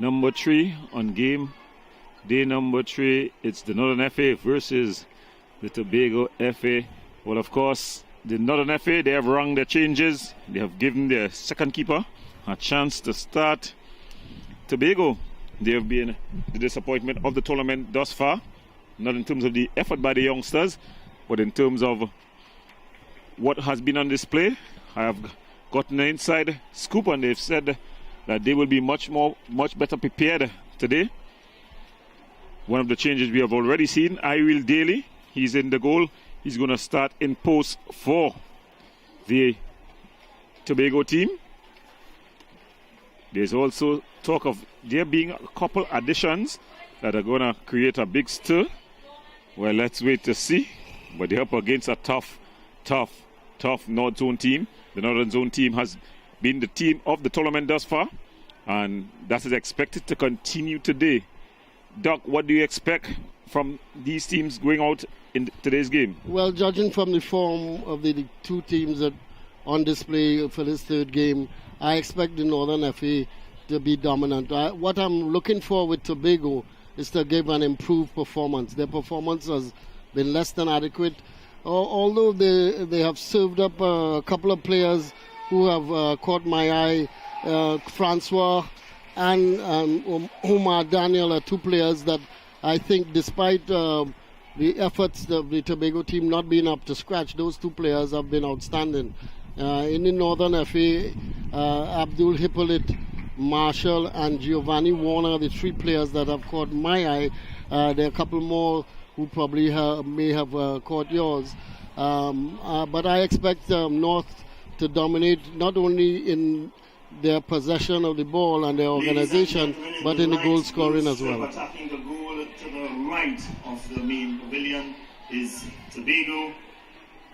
number 3 on game day number 3. It's the Northern FA versus the Tobago FA. Well, of course, the Northern FA, they have rung their changes. They have given their second keeper a chance to start. Tobago, they have been the disappointment of the tournament thus far. Not in terms of the effort by the youngsters, but in terms of what has been on display. I have gotten an inside scoop, and they've said that they will be much better prepared today. One of the changes we have already seen, Iril Daly, he's in the goal. He's going to start in post for the Tobago team. There's also talk of there being a couple additions that are going to create a big stir. Well, let's wait to see. But they're up against a tough North Zone team. The Northern Zone team has been the team of the tournament thus far, and that is expected to continue today. Doc, what do you expect from these teams going out in today's game? Well, judging from the form of the two teams that on display for this third game, I expect the Northern FA to be dominant. What I'm looking for with Tobago is to give an improved performance. Their performance has been less than adequate. Although they have served up a couple of players who have caught my eye, Francois and Omar Daniel are two players that I think, despite the efforts of the Tobago team not being up to scratch, those two players have been outstanding. In the Northern FA, Abdul Hippolyte, Marshall and Giovanni Warner, the three players that have caught my eye. There are a couple more who probably may have caught yours. But I expect North to dominate not only in their possession of the ball and their organization, but in the goal scoring as well. Attacking the goal to the right of the main pavilion is Tobago,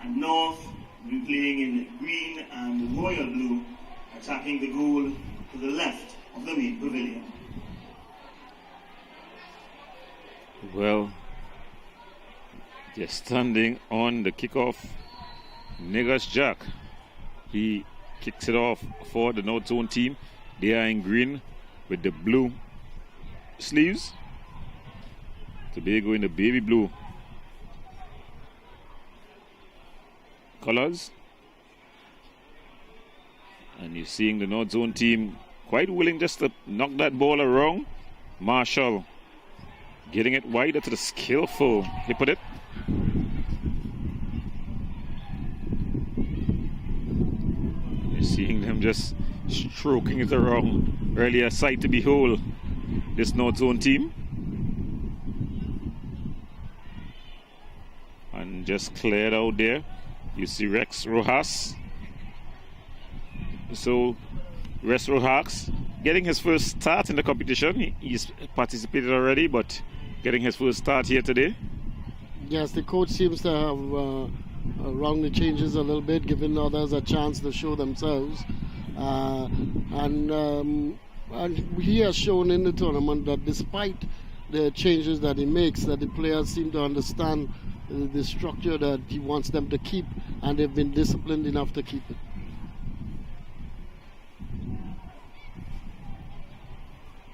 and North will be playing in green and royal blue, attacking the goal to the left of the main pavilion. Well, they're standing on the kickoff. Negus Jack, he kicks it off for the North Zone team. They are in green with the blue sleeves. Tobago in the baby blue colors. And you're seeing the North Zone team quite willing just to knock that ball around. Marshall getting it wider to the skillful Hippolyte. You're seeing them just stroking it around. Really a sight to behold, this North Zone team. And just cleared out there. You see Rex Rojas. So Rex Rojas getting his first start in the competition. He's participated already, but getting his first start here today. Yes, the coach seems to have rung the changes a little bit, giving others a chance to show themselves. And he has shown in the tournament that despite the changes that he makes, that the players seem to understand the structure that he wants them to keep, and they've been disciplined enough to keep it.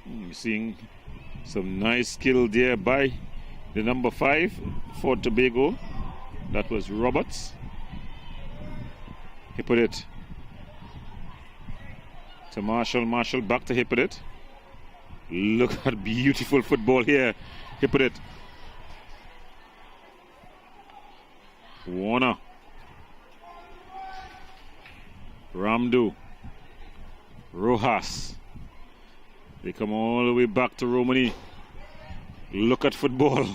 You're seeing some nice skill there by the number 5 for Tobago. That was Roberts. Hippolyte to Marshall. Marshall back to Hippolyte. Look at beautiful football here. Hippolyte. Warner. Ramdu. Rojas. They come all the way back to Romani. Look at football.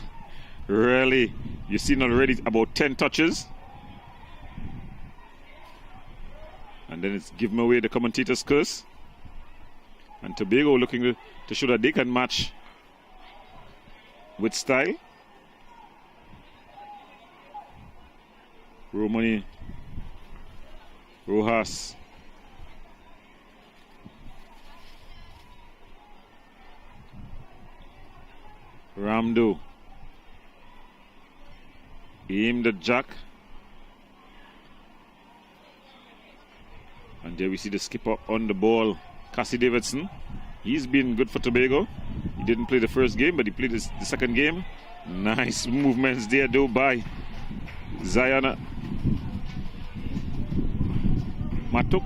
Really. You've seen already about 10 touches. And then it's given away the commentator's curse. And Tobago looking to show that they can match with style. Romani. Rojas. Ramdo. Aimed at Jack. And there we see the skipper on the ball, Cassie Davidson. He's been good for Tobago. He didn't play the first game, but he played the second game. Nice movements there, though, by Zion Matuk.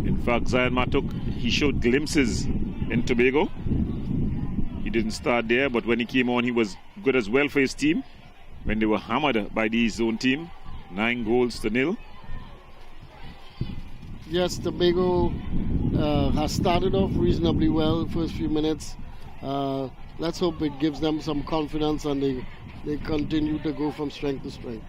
In fact, Zion Matuk, he showed glimpses in Tobago. He didn't start there, but when he came on, he was good as well for his team. When they were hammered by the zone team, 9-0. Yes, Tobago has started off reasonably well first few minutes. Let's hope it gives them some confidence and they continue to go from strength to strength.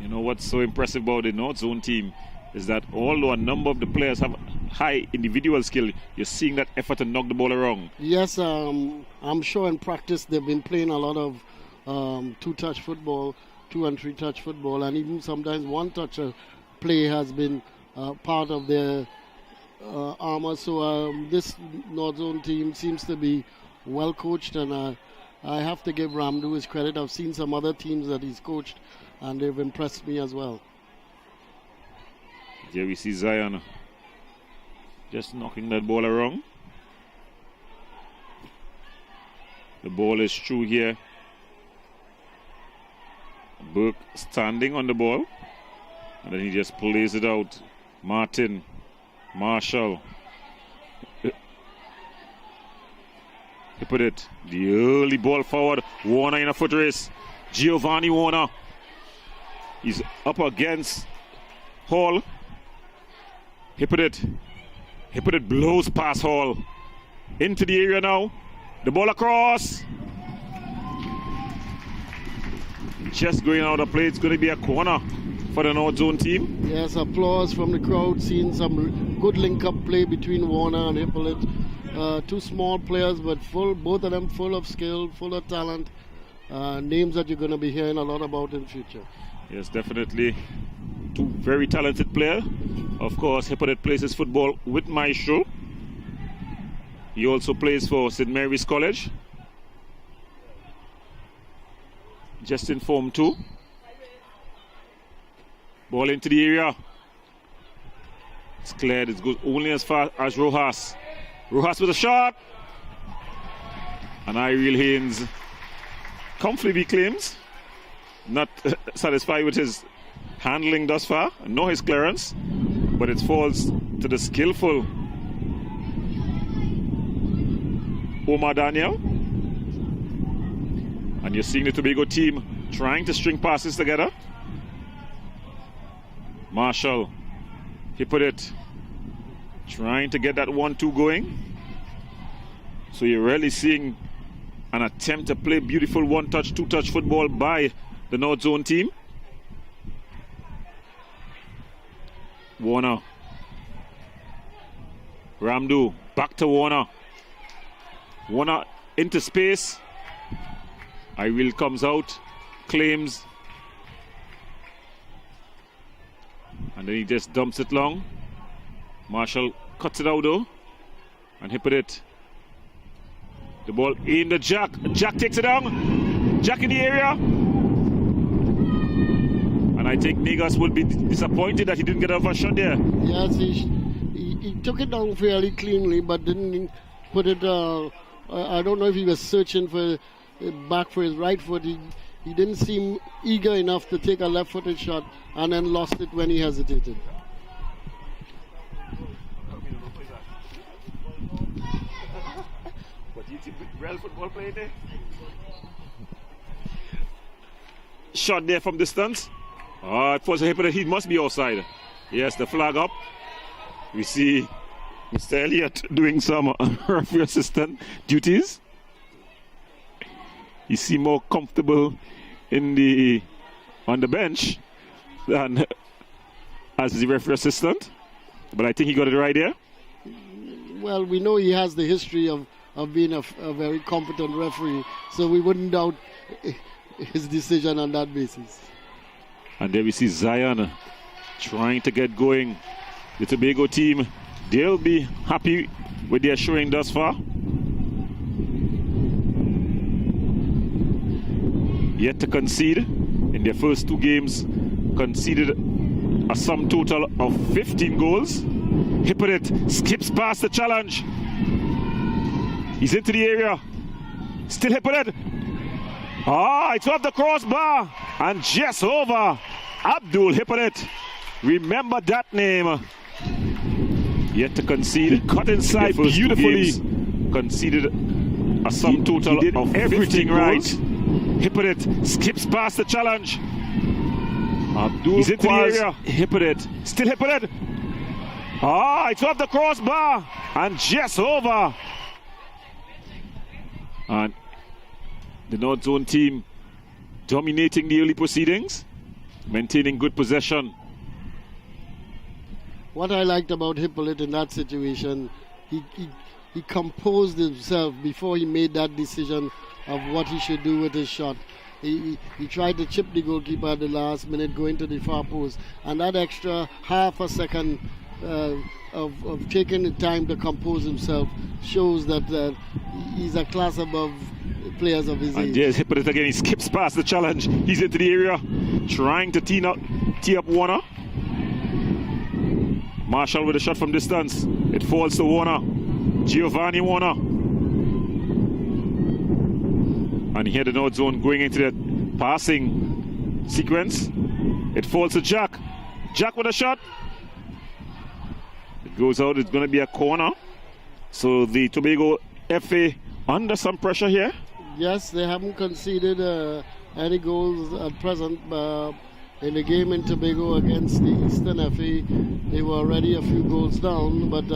You know what's so impressive about the North Zone team is that although a number of the players have high individual skill, you're seeing that effort to knock the ball around. Yes, I'm sure in practice they've been playing a lot of 2-touch football, 2 and 3 touch football, and even sometimes 1-touch play has been part of their armor. So this North Zone team seems to be well coached, and I have to give Ramdu his credit. I've seen some other teams that he's coached, and they've impressed me as well. Here we see Zion just knocking that ball around. The ball is through here. Burke standing on the ball, and then he just plays it out. Martin, Marshall. He put it. The early ball forward. Warner in a foot race. Giovanni Warner. He's up against Hall. He put it. Blows past Hall. Into the area now. The ball across. Just going out of play. It's going to be a corner for the North Zone team. Yes, applause from the crowd. Seeing some good link-up play between Warner and Hippolyte. 2 small players, but both of them full of skill, full of talent. Names that you're going to be hearing a lot about in the future. Yes, definitely. 2 very talented players. Of course, Hippolyte plays his football with Maestro. He also plays for St. Mary's College. Just in Form 2. Ball into the area. It's cleared. It goes only as far as Rojas. Rojas with a shot. And Ireel Haynes comfortably claims not satisfied with his handling thus far, nor his clearance, but it falls to the skillful Omar Daniel. And you're seeing the Tobago team trying to string passes together. Marshall, he put it, trying to get that 1-2 going. So you're really seeing an attempt to play beautiful 1-touch, 2-touch football by the North Zone team. Warner. Ramdu, back to Warner. Warner into space. Ireel comes out, claims, and then he just dumps it long. Marshall cuts it out though, and he put it. The ball in the Jack. Jack takes it down. Jack in the area. And I think Negas will be disappointed that he didn't get off a shot there. Yes, he took it down fairly cleanly, but didn't put it. I don't know if he was searching for back for his right foot. He didn't seem eager enough to take a left-footed shot, and then lost it when he hesitated. But you see real football play there. Shot there from distance. It was a hip, he must be outside. Yes, the flag up. We see Mr. Elliott doing some referee assistant duties. He seemed more comfortable on the bench than as the referee assistant. But I think he got it right there. Well, we know he has the history of being a very competent referee, so we wouldn't doubt his decision on that basis. And there we see Zion trying to get going. The Tobago team, they'll be happy with their showing thus far. Yet to concede in their first 2 games, conceded a sum total of 15 goals. Hippolyte skips past the challenge. He's into the area. Still Hippolyte. It's off the crossbar and just over. Abdul Hippolyte. Remember that name. Yet to concede. He cut inside beautifully. Conceded a sum total of everything right. Hippolyte skips past the challenge. Abdul He's into the area. Hippolyte. Still Hippolyte. It's off the crossbar and just over. And the North Zone team dominating the early proceedings, maintaining good possession. What I liked about Hippolyte in that situation, he composed himself before he made that decision of what he should do with his shot. He tried to chip the goalkeeper at the last minute, going to the far post, and that extra half a second of taking the time to compose himself shows that he's a class above players of his age. And yes, Hippolyte again, he skips past the challenge. He's into the area, trying to tee up Warner. Marshall with a shot from distance. It falls to Warner. Giovanni Warner. And here the North Zone going into the passing sequence. It falls to Jack. Jack with a shot. It goes out. It's going to be a corner. So the Tobago FA under some pressure here. Yes, they haven't conceded any goals at present. In the game in Tobago against the Eastern FA, they were already a few goals down, but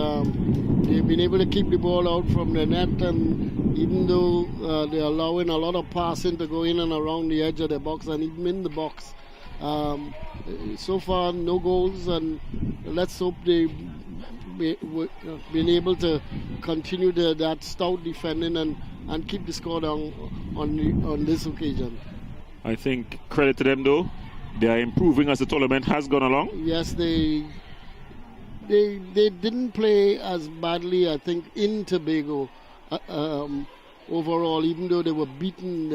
they've been able to keep the ball out from the net, and even though they're allowing a lot of passing to go in and around the edge of the box and even in the box, so far no goals, and let's hope they've been able to continue that stout defending and keep the score down on this occasion. I think credit to them though. They are improving as the tournament has gone along. Yes, they didn't play as badly, I think, in Tobago overall, even though they were beaten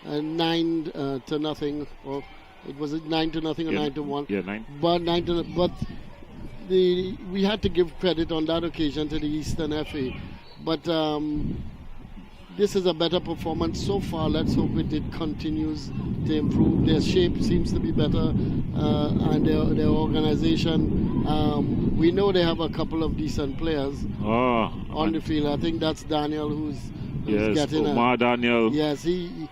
9-0, or it was 9-0 or 9-1. Yeah, 9. But 9-0. But we had to give credit on that occasion to the Eastern FA. But this is a better performance so far. Let's hope it continues to improve. Their shape seems to be better, and their organization. We know they have a couple of decent players on the field. I think that's Daniel who's getting Omar Daniel. Yes, he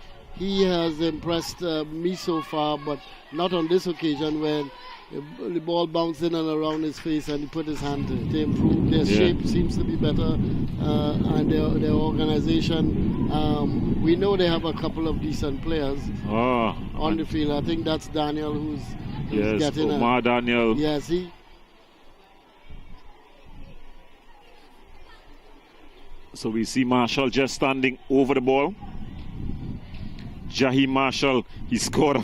has impressed me so far, but not on this occasion when the ball bounced in and around his face and he put his hand to improve. Their shape seems to be better, and their organization. We know they have a couple of decent players on the field. I think that's Daniel who's getting Omar Daniel. Yes, So we see Marshall just standing over the ball. Jahi Marshall, he scored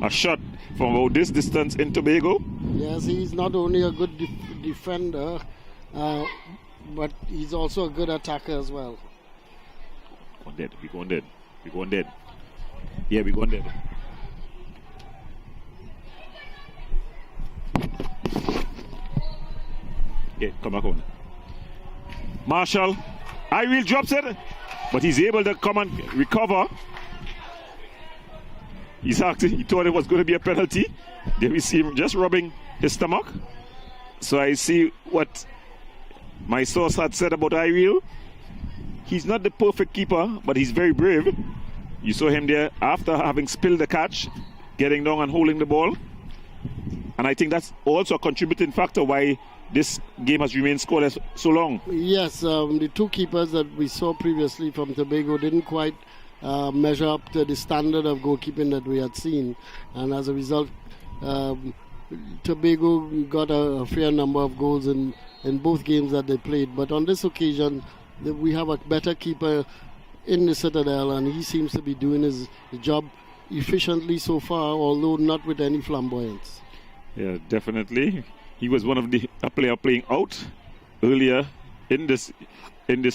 a shot from about this distance in Tobago. Yes, he's not only a good defender, but he's also a good attacker as well. We're going dead. Yeah, we're going dead. Yeah, come back on. Marshall, Iril drops it, but he's able to come and recover. He thought it was going to be a penalty. Then we see him just rubbing his stomach. So I see what my source had said about Iril. He's not the perfect keeper, but he's very brave. You saw him there after having spilled the catch, getting down and holding the ball. And I think that's also a contributing factor why this game has remained scoreless so long. Yes, the two keepers that we saw previously from Tobago didn't quite measure up to the standard of goalkeeping that we had seen, and as a result Tobago got a fair number of goals in both games that they played. But on this occasion we have a better keeper in the Citadel, and he seems to be doing his job efficiently so far, although not with any flamboyance. Yeah, definitely. He was one of a player playing out earlier in this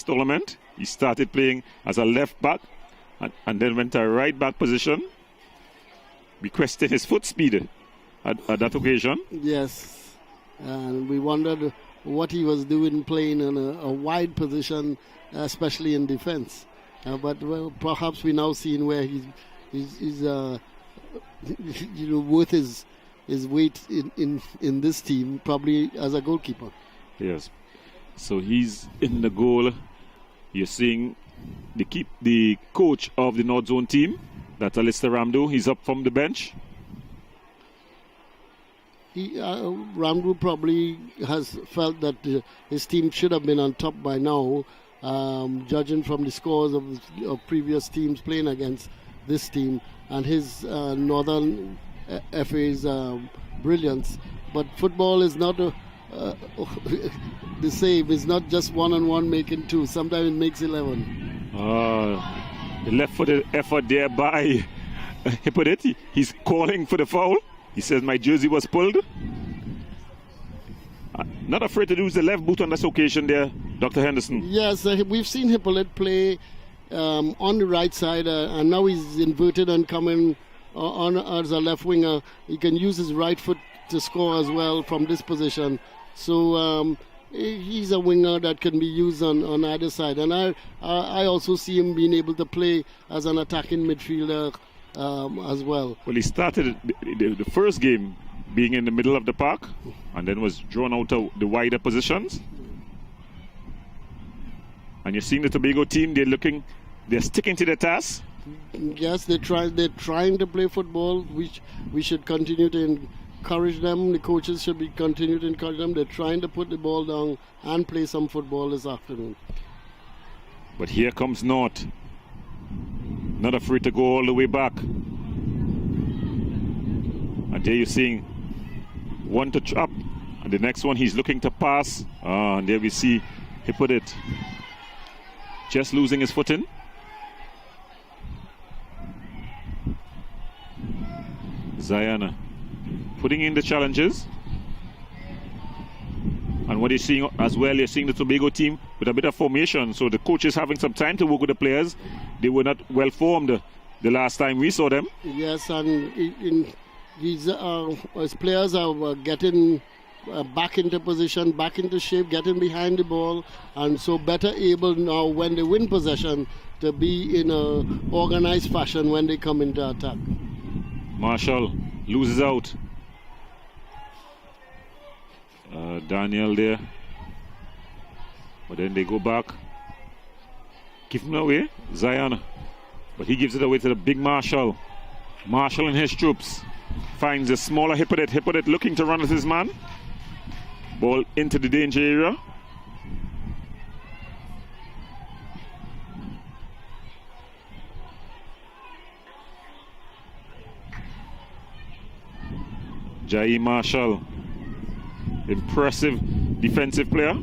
tournament. He started playing as a left back and then went to a right back position, requesting his foot speed. at that occasion. Yes, and we wondered what he was doing playing in a wide position, especially in defense. But perhaps we're now seeing where he's worth his weight in this team, probably as a goalkeeper. Yes. So he's in the goal. You're seeing the coach of the North Zone team, that's Alistair Ramdo. He's up from the bench. Ramdo probably has felt that his team should have been on top by now, judging from the scores of previous teams playing against this team and his Northern FA's brilliance. But football is not the same. It's not just one-on-one making two. Sometimes it makes 11. The left-footed effort there by Hippolyte. He's calling for the foul. He says, my jersey was pulled. Not afraid to use the left boot on this occasion there, Dr. Henderson. Yes, we've seen Hippolyte play on the right side, and now he's inverted and coming on as a left winger. He can use his right foot to score as well from this position. So he's a winger that can be used on either side. And I also see him being able to play as an attacking midfielder as well. Well, he started the first game being in the middle of the park and then was drawn out to the wider positions. And you're seeing the Tobago team, they're sticking to their task. Yes, they're trying to play football, which we should continue to encourage them. The coaches should be continue to encourage them. They're trying to put the ball down and play some football this afternoon. But here comes North. Not afraid to go all the way back. And there you're seeing one to trap, and the next one he's looking to pass. And there we see he put it, just losing his footing. Zion putting in the challenges. And what you're seeing as well, you're seeing the Tobago team with a bit of formation. So the coach is having some time to work with the players. They were not well formed the last time we saw them. Yes, and his players are getting back into position, back into shape, getting behind the ball, and so better able now when they win possession to be in a organized fashion when they come into attack. Marshall loses out. Daniel there. But then they go back. Give him away. Zion. But he gives it away to the big Marshall. Marshall and his troops. Finds a smaller Hippolyte. Hippolyte looking to run with his man. Ball into the danger area. Jai Marshall. Impressive defensive player.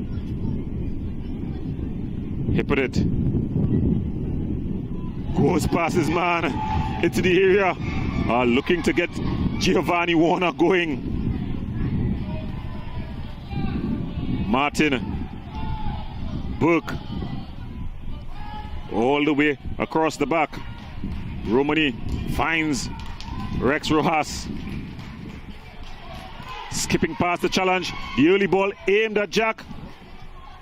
Hippolyte goes past his man into the area. Looking to get Giovanni Warner going. Martin Burke all the way across the back. Romani finds Rex Rojas. Skipping past the challenge. The early ball aimed at Jack,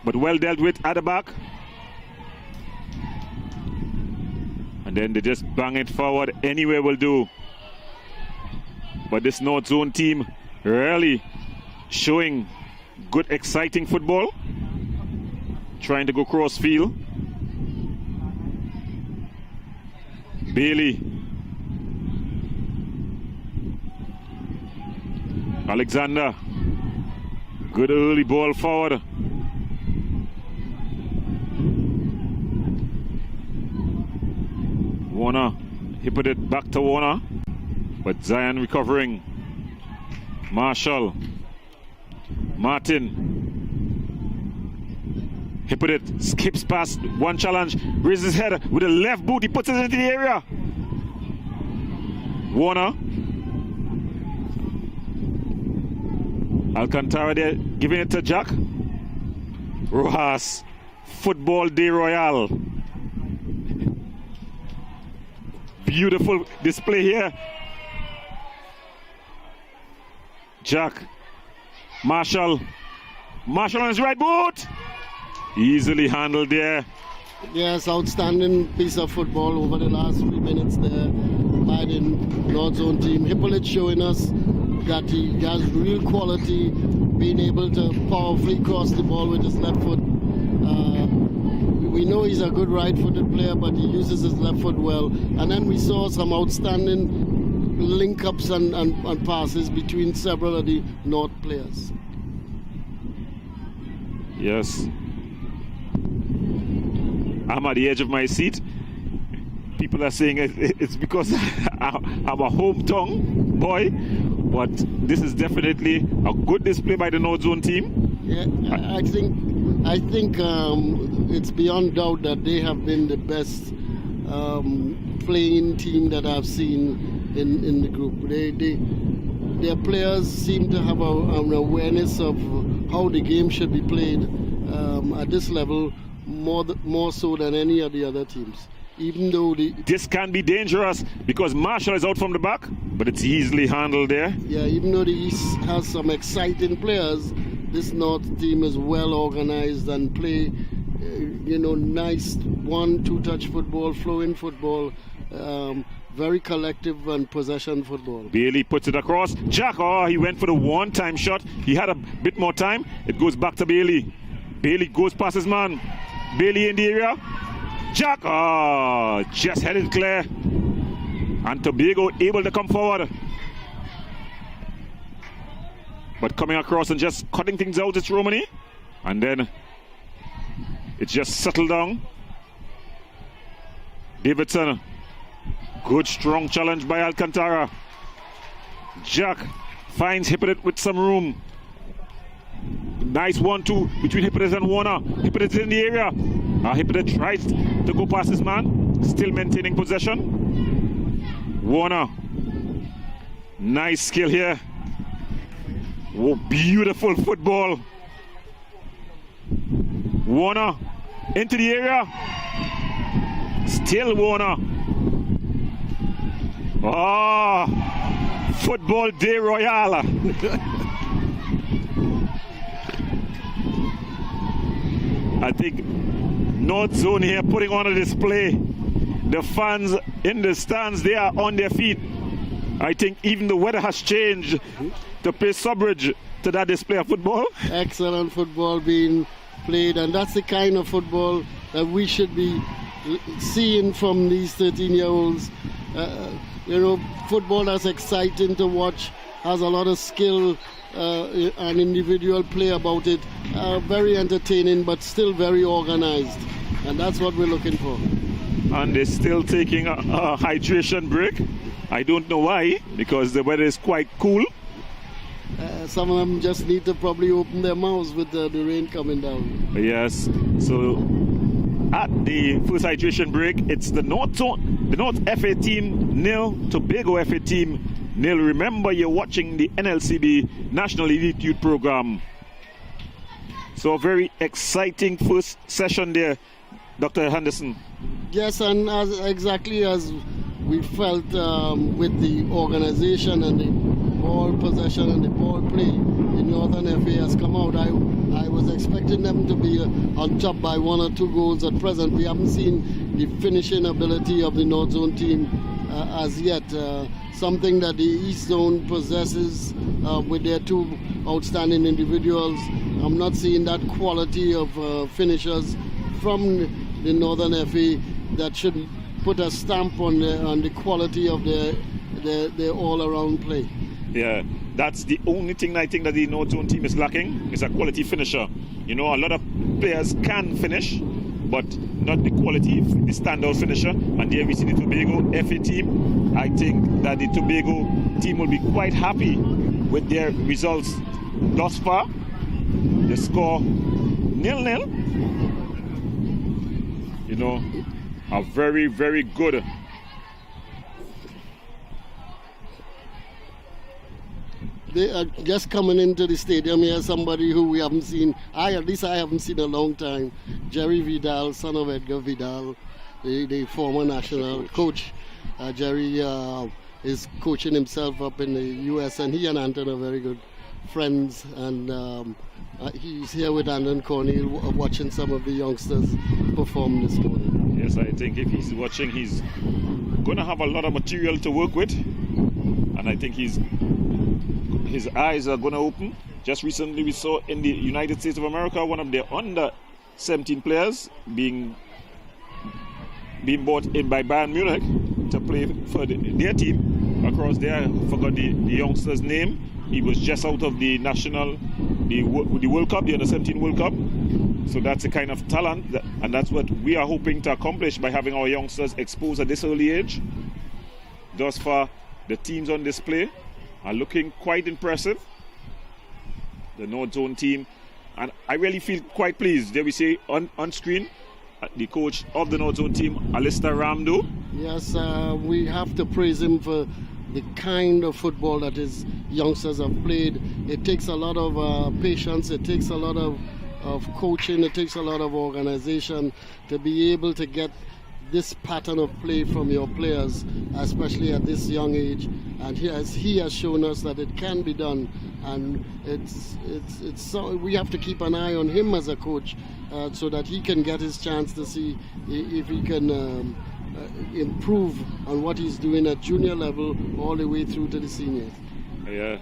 but well dealt with at the back. And then they just bang it forward. Anywhere will do. But this North Zone team really showing good, exciting football. Trying to go cross field. Bailey. Alexander. Good early ball forward. Warner. He put it back to Warner. But Zion recovering. Marshall. Martin. He put it, skips past one challenge, raises his head with a left boot, he puts it into the area. Warner. Alcantara there, giving it to Jack. Rojas. Football de Royale. Beautiful display here. Jack. Marshall on his right boot. Easily handled there. Yes, outstanding piece of football over the last 3 minutes there by the North Zone team. Hippolyte showing us that he has real quality, being able to powerfully cross the ball with his left foot. We know he's a good right-footed player, but he uses his left foot well. And then we saw some outstanding link-ups and passes between several of the North players. Yes. I'm at the edge of my seat. People are saying it's because I'm a hometown boy, but this is definitely a good display by the North Zone team. Yeah, I think it's beyond doubt that they have been the best playing team that I've seen in the group. Their players seem to have an awareness of how the game should be played at this level more so than any of the other teams. Even though this can be dangerous because Marshall is out from the back, but it's easily handled there. Yeah, even though the East has some exciting players, this North team is well organized and play, nice 1-2 touch football, flowing football, very collective and possession football. Bailey puts it across. Jack, he went for the one-time shot. He had a bit more time. It goes back to Bailey. Bailey goes past his man. Bailey in the area. Jack, just headed clear. And Tobago able to come forward. But coming across and just cutting things out, it's Romani. And then it's just settled down. Davidson. Good strong challenge by Alcantara. Jack finds Hippolyte with some room. Nice 1-2 between Hippolyte and Warner. Hippolyte in the area. Hippolyte tries to go past his man. Still maintaining possession. Warner. Nice skill here. Oh, beautiful football. Warner into the area. Still Warner. Football day royale. I think North Zone here putting on a display. The fans in the stands, they are on their feet. I think even the weather has changed to pay suffrage to that display of football. Excellent football being played, and that's the kind of football that we should be seeing from these 13-year-olds. Football that's exciting to watch, has a lot of skill and individual play about it. Very entertaining, but still very organized. And that's what we're looking for. And they're still taking a hydration break. I don't know why, because the weather is quite cool. Some of them just need to probably open their mouths with the rain coming down. Yes. So at the first hydration break, it's the North FA team 0, Tobago FA team 0. Remember, you're watching the NLCB National Elite Youth Program. So a very exciting first session there, Dr. Henderson. Yes, and exactly as we felt with the organization and the ball possession and the ball play, the Northern FA has come out. I was expecting them to be on top by 1 or 2 goals. At present, we haven't seen the finishing ability of the North Zone team as yet. Something that the East Zone possesses with their 2 outstanding individuals. I'm not seeing that quality of finishers from the Northern FA that should put a stamp on the quality of their all-around play. Yeah, that's the only thing I think that the North Zone team is lacking, is a quality finisher. A lot of players can finish, but not the quality, the standout finisher. And there we see the Tobago FA team. I think that the Tobago team will be quite happy with their results thus far. The score 0-0. A very, very good. They are just coming into the stadium here. Somebody who we haven't seen, at least I haven't seen a long time. Jerry Vidal, son of Edgar Vidal, the former national coach. Jerry is coaching himself up in the U.S. and he and Anton are very good friends, and he's here with Andon Cornell watching some of the youngsters perform this morning. Yes, I think if he's watching, he's going to have a lot of material to work with, and I think his eyes are going to open. Just recently we saw in the United States of America one of their under 17 players being brought in by Bayern Munich to play for their team across there. I forgot the youngster's name. He was just out of the World Cup, the under 17 World Cup. So that's the kind of talent, and that's what we are hoping to accomplish by having our youngsters exposed at this early age. Thus far, the teams on display are looking quite impressive. The North Zone team, and I really feel quite pleased. There we see on screen the coach of the North Zone team, Alistair Ramdo. Yes, we have to praise him for the kind of football that his youngsters have played. It takes a lot of patience, it takes a lot of coaching, it takes a lot of organization to be able to get this pattern of play from your players, especially at this young age. And he has shown us that it can be done, and we have to keep an eye on him as a coach so that he can get his chance to see if he can improve on what he's doing at junior level all the way through to the seniors. Yeah,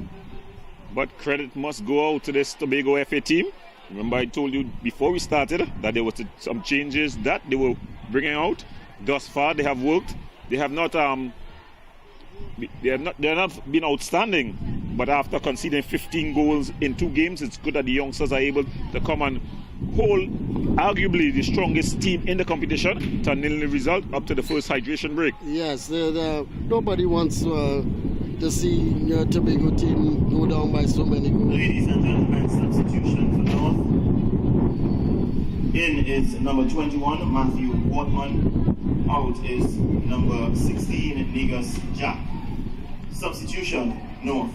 but credit must go out to this Tobago FA team. Remember, I told you before we started that there was some changes that they were bringing out. Thus far, they have worked. They have not been outstanding, but after conceding 15 goals in 2 games, it's good that the youngsters are able to come and hold arguably the strongest team in the competition to a 0-0 result up to the first hydration break. Yes, nobody wants to see Tobago team go down by so many goals. Ladies and gentlemen, substitution for North. In is number 21, Matthew Wortman. Out is number 16, Negus Jack. Substitution, North.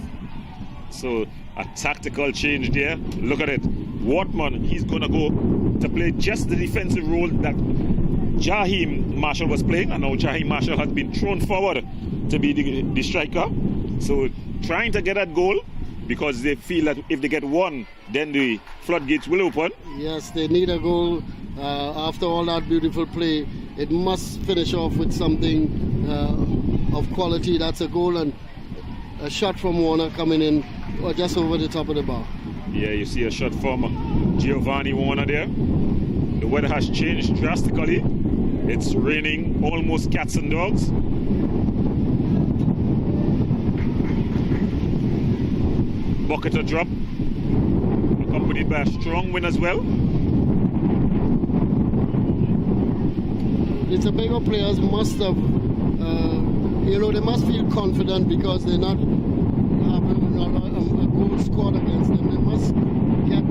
So a tactical change there. Look at it. Wortman, he's going to go to play just the defensive role that Jaheim Marshall was playing, and now Jaheim Marshall has been thrown forward to be the striker. So trying to get that goal, because they feel that if they get one, then the floodgates will open. Yes, they need a goal. After all that beautiful play, it must finish off with something of quality. That's a goal, and a shot from Warner coming in just over the top of the bar. Yeah, you see a shot from Giovanni Warner there. The weather has changed drastically. It's raining almost cats and dogs. Bucket of drop, accompanied by a strong wind as well. The Tobago players must have, they must feel confident because they're not having a goal scored against them. They must get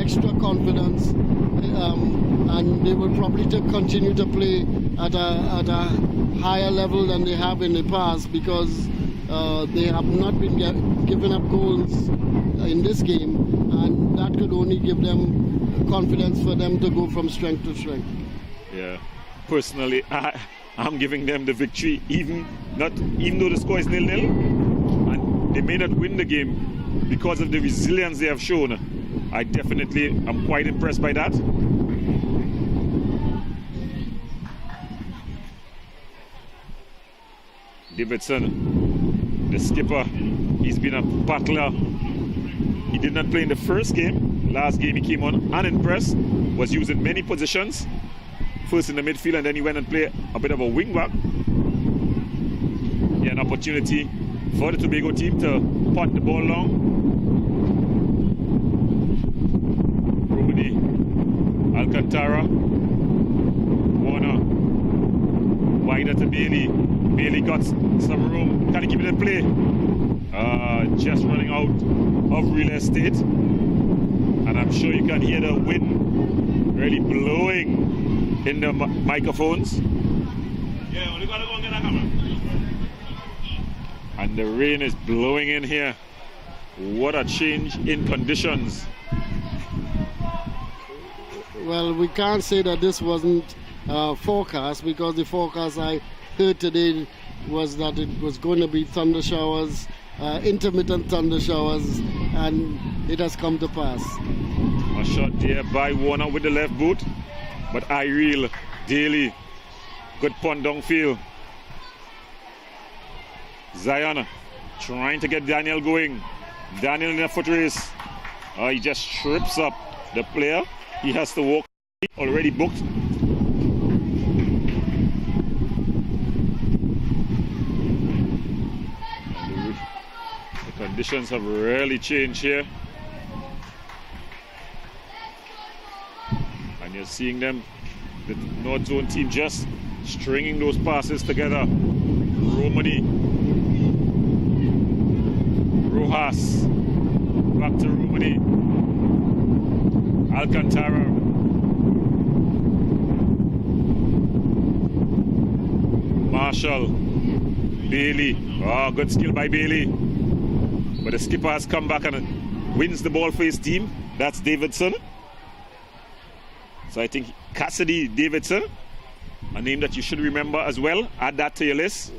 extra confidence, and they will probably continue to play at a higher level than they have in the past, because they have not been giving up goals in this game, and that could only give them confidence for them to go from strength to strength. Yeah, personally, I'm giving them the victory, even though the score is 0-0, and they may not win the game because of the resilience they have shown. I definitely am quite impressed by that. Davidson, the skipper, he's been a battler. He did not play in the first game. Last game he came on unimpressed, was used in many positions. First in the midfield, and then he went and played a bit of a wing back. Yeah, an opportunity for the Tobago team to punt the ball long. Romani, Alcantara, Warner, wider to Bailey. Bailey got some room. Can he keep it in play? Just running out of real estate. And I'm sure you can hear the wind really blowing in the microphones. Yeah, only gotta go and get that camera. And the rain is blowing in here. What a change in conditions. Well, we can't say that this wasn't forecast, because the forecast I heard today was that it was going to be thunder showers intermittent thunder showers, and it has come to pass. A shot there by Warner with the left boot, but Ireel Daly, good punt downfield. Zion trying to get Daniel going. Daniel in a foot race. He just trips up the player. He has to walk. Already booked. The conditions have really changed here. And you're seeing them, the North Zone team, just stringing those passes together. Romani, Rojas, back to Romani, Alcantara, Marshall, Bailey. Good skill by Bailey. But the skipper has come back and wins the ball for his team. That's Davidson. So I think Cassidy Davidson, a name that you should remember as well. Add that to your list.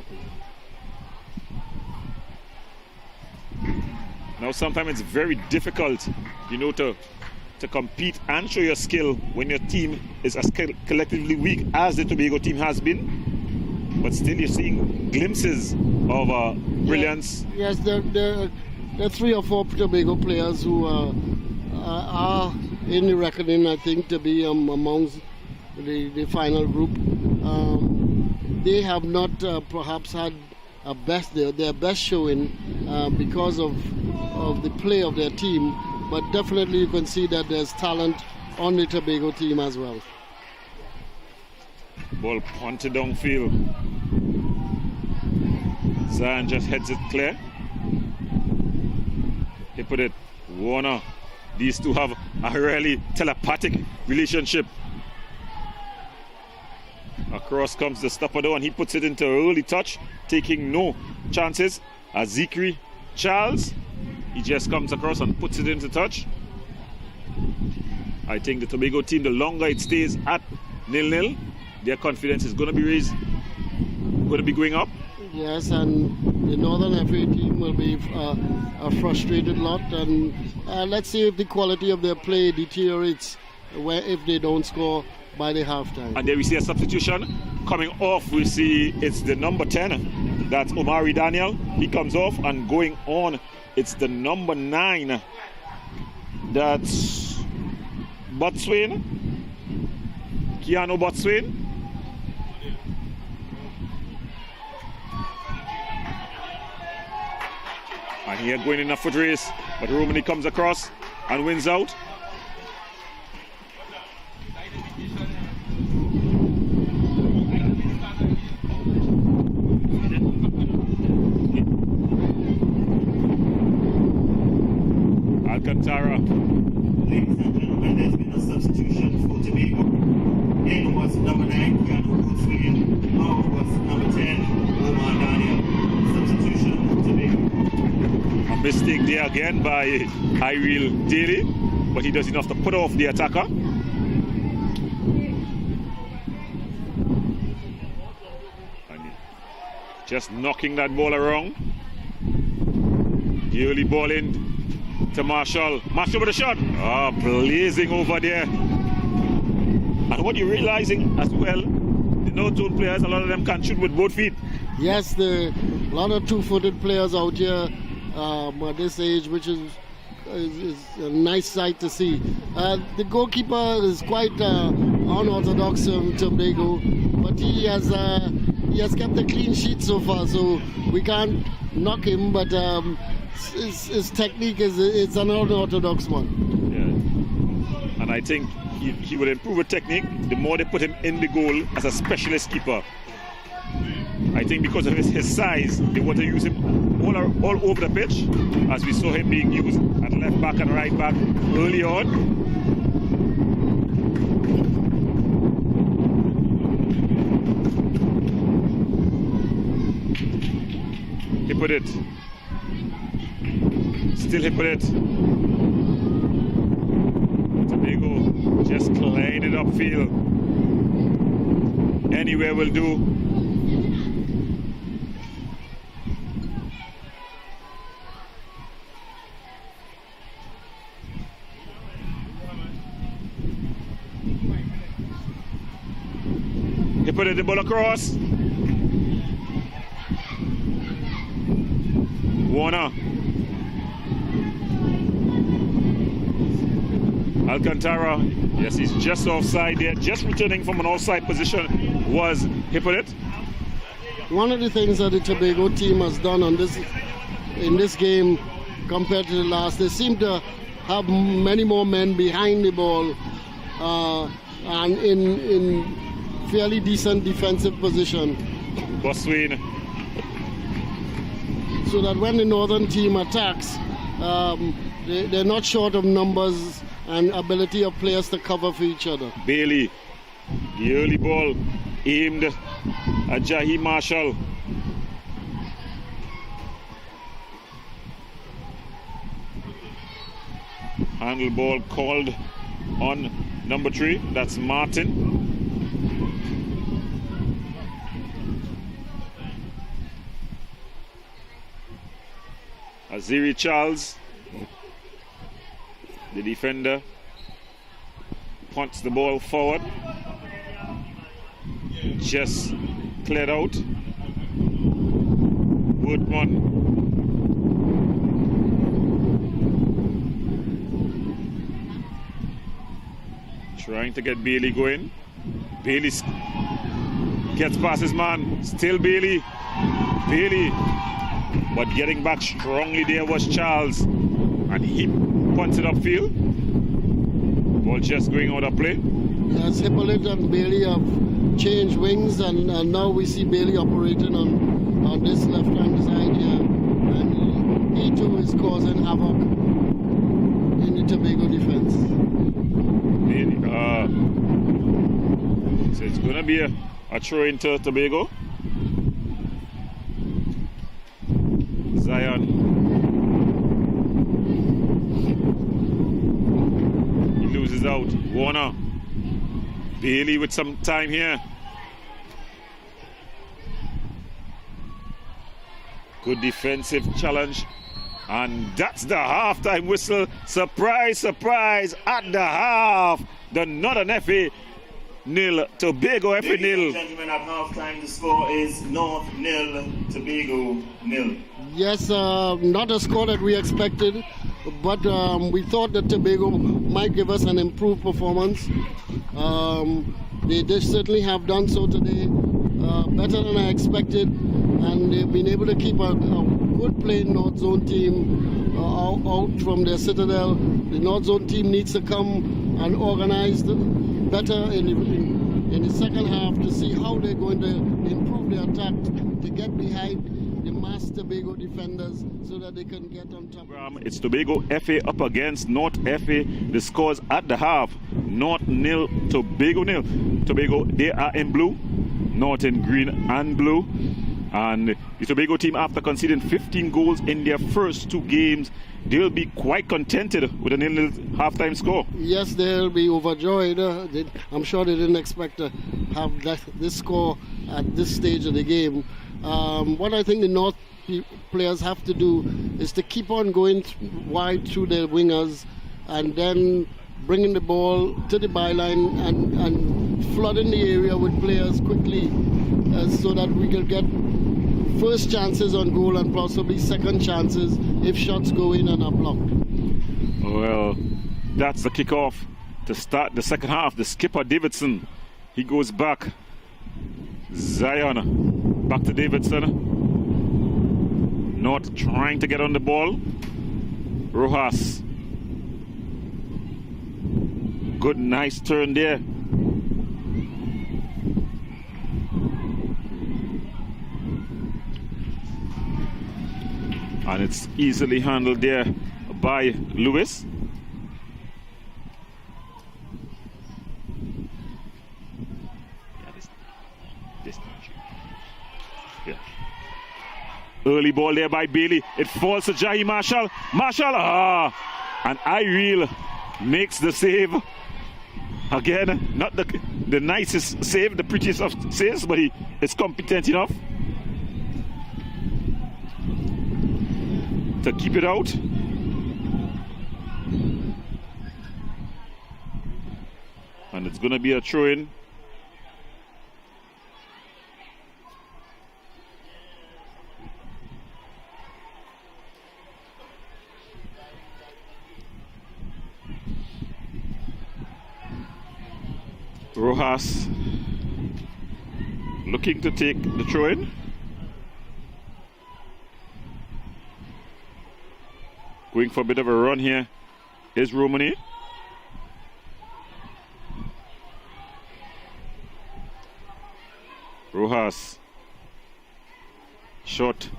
Now sometimes it's very difficult, to compete and show your skill when your team is as collectively weak as the Tobago team has been. But still you're seeing glimpses of brilliance. Yes, there are 3 or 4 Tobago players who are in the reckoning, I think, to be amongst the final group. They have not perhaps had their best showing because of the play of their team, but definitely you can see that there's talent on the Tobago team as well. Ball punted downfield. Zion just heads it clear. He put it. Warner. These two have a really telepathic relationship. Across comes the stopper though, and he puts it into early touch, taking no chances. Azikri Charles, he just comes across and puts it into touch. I think the Tobago team, the longer it stays at 0-0, their confidence is going to be raised, going to be going up. Yes, and the Northern FA team will be a frustrated lot, and let's see if the quality of their play deteriorates if they don't score by the halftime. And there we see a substitution coming off. We see it's the number 10, that's Omari Daniel. He comes off, and going on, it's the number 9, that's Botswain, Keanu Botswain. And here going in a foot race, but Romani comes across and wins out. Alcantara. Ladies and gentlemen, there's been a substitution for Tobago. In was number 9, Keanu Botswain. Out was number 10, Omar Daniel. Substitution for Tobago. A mistake there again by Ireel Daly, but he does enough to put off the attacker. And just knocking that ball around. The early ball in to Marshall. Marshall with a shot. Blazing over there. And what you're realizing as well, the North Zone players, a lot of them can shoot with both feet. Yes, a lot of two-footed players out here at this age, which is a nice sight to see. The goalkeeper is quite unorthodox in Tobago, but he has kept a clean sheet so far, so we can't knock him, but his technique is an unorthodox one. Yeah. And I think he will improve with technique the more they put him in the goal as a specialist keeper. I think because of his size, they want to use him all over the pitch, as we saw him being used at left back and right back early on. He put it. Still he put it. Tobago just clean it upfield. Anywhere will do. put the ball across. Warner. Alcantara. Yes, he's just offside there. Just returning from an offside position was Hippolyte. One of the things that the Tobago team has done in this game compared to the last, they seem to have many more men behind the ball and in fairly decent defensive position. Bosween. So that when the northern team attacks, they're not short of numbers and ability of players to cover for each other. Bailey, the early ball aimed at Jahi Marshall. Handle ball called on number 3, that's Martin. Aziri Charles, the defender, punts the ball forward. Just cleared out. Woodman. Trying to get Bailey going. Bailey gets past his man. Still Bailey. Bailey. But getting back strongly there was Charles. And he punts it upfield. Ball just going out of play. Yes, Hippolyte and Bailey have changed wings, and now we see Bailey operating on this left-hand side here. And he too is causing havoc in the Tobago defense. Bailey, so it's going to be a throw into Tobago. Zion. He loses out. Warner. Bailey with some time here. Good defensive challenge. And that's the halftime whistle. Surprise, surprise, at the half. The Northern FA 0, Tobago FA 0. Ladies and gentlemen, at halftime the score is North 0, Tobago 0. Yes, not a score that we expected, but we thought that Tobago might give us an improved performance. They certainly have done so today, better than I expected, and they've been able to keep a good playing North Zone team out from their citadel. The North Zone team needs to come and organize better in the second half to see how they're going to improve their attack to get behind the mass Tobago defenders so that they can get on top. It's Tobago FA up against North FA. The scores at the half: North 0, Tobago 0. Tobago, they are in blue, North in green and blue. And the Tobago team, after conceding 15 goals in their first 2 games, they'll be quite contented with a 0-0 halftime score. Yes, they'll be overjoyed. I'm sure they didn't expect to have this score at this stage of the game. What I think the North players have to do is to keep on going wide through their wingers and then bringing the ball to the byline and flooding the area with players quickly so that we can get first chances on goal and possibly second chances if shots go in and are blocked. Well, that's the kickoff to start the second half. The skipper Davidson, he goes back. Zion, back to Davidson. North trying to get on the ball. Rojas. Good, nice turn there. And it's easily handled there by Lewis. Yeah. Early ball there by Bailey. It falls to Jahi Marshall. Marshall, and Ireel makes the save. Again, not the nicest save, the prettiest of saves, but he is competent enough to keep it out. And it's going to be a throw-in Rojas looking to take the throw-in. Going for a bit of a run here is Romani. Rojas. Shot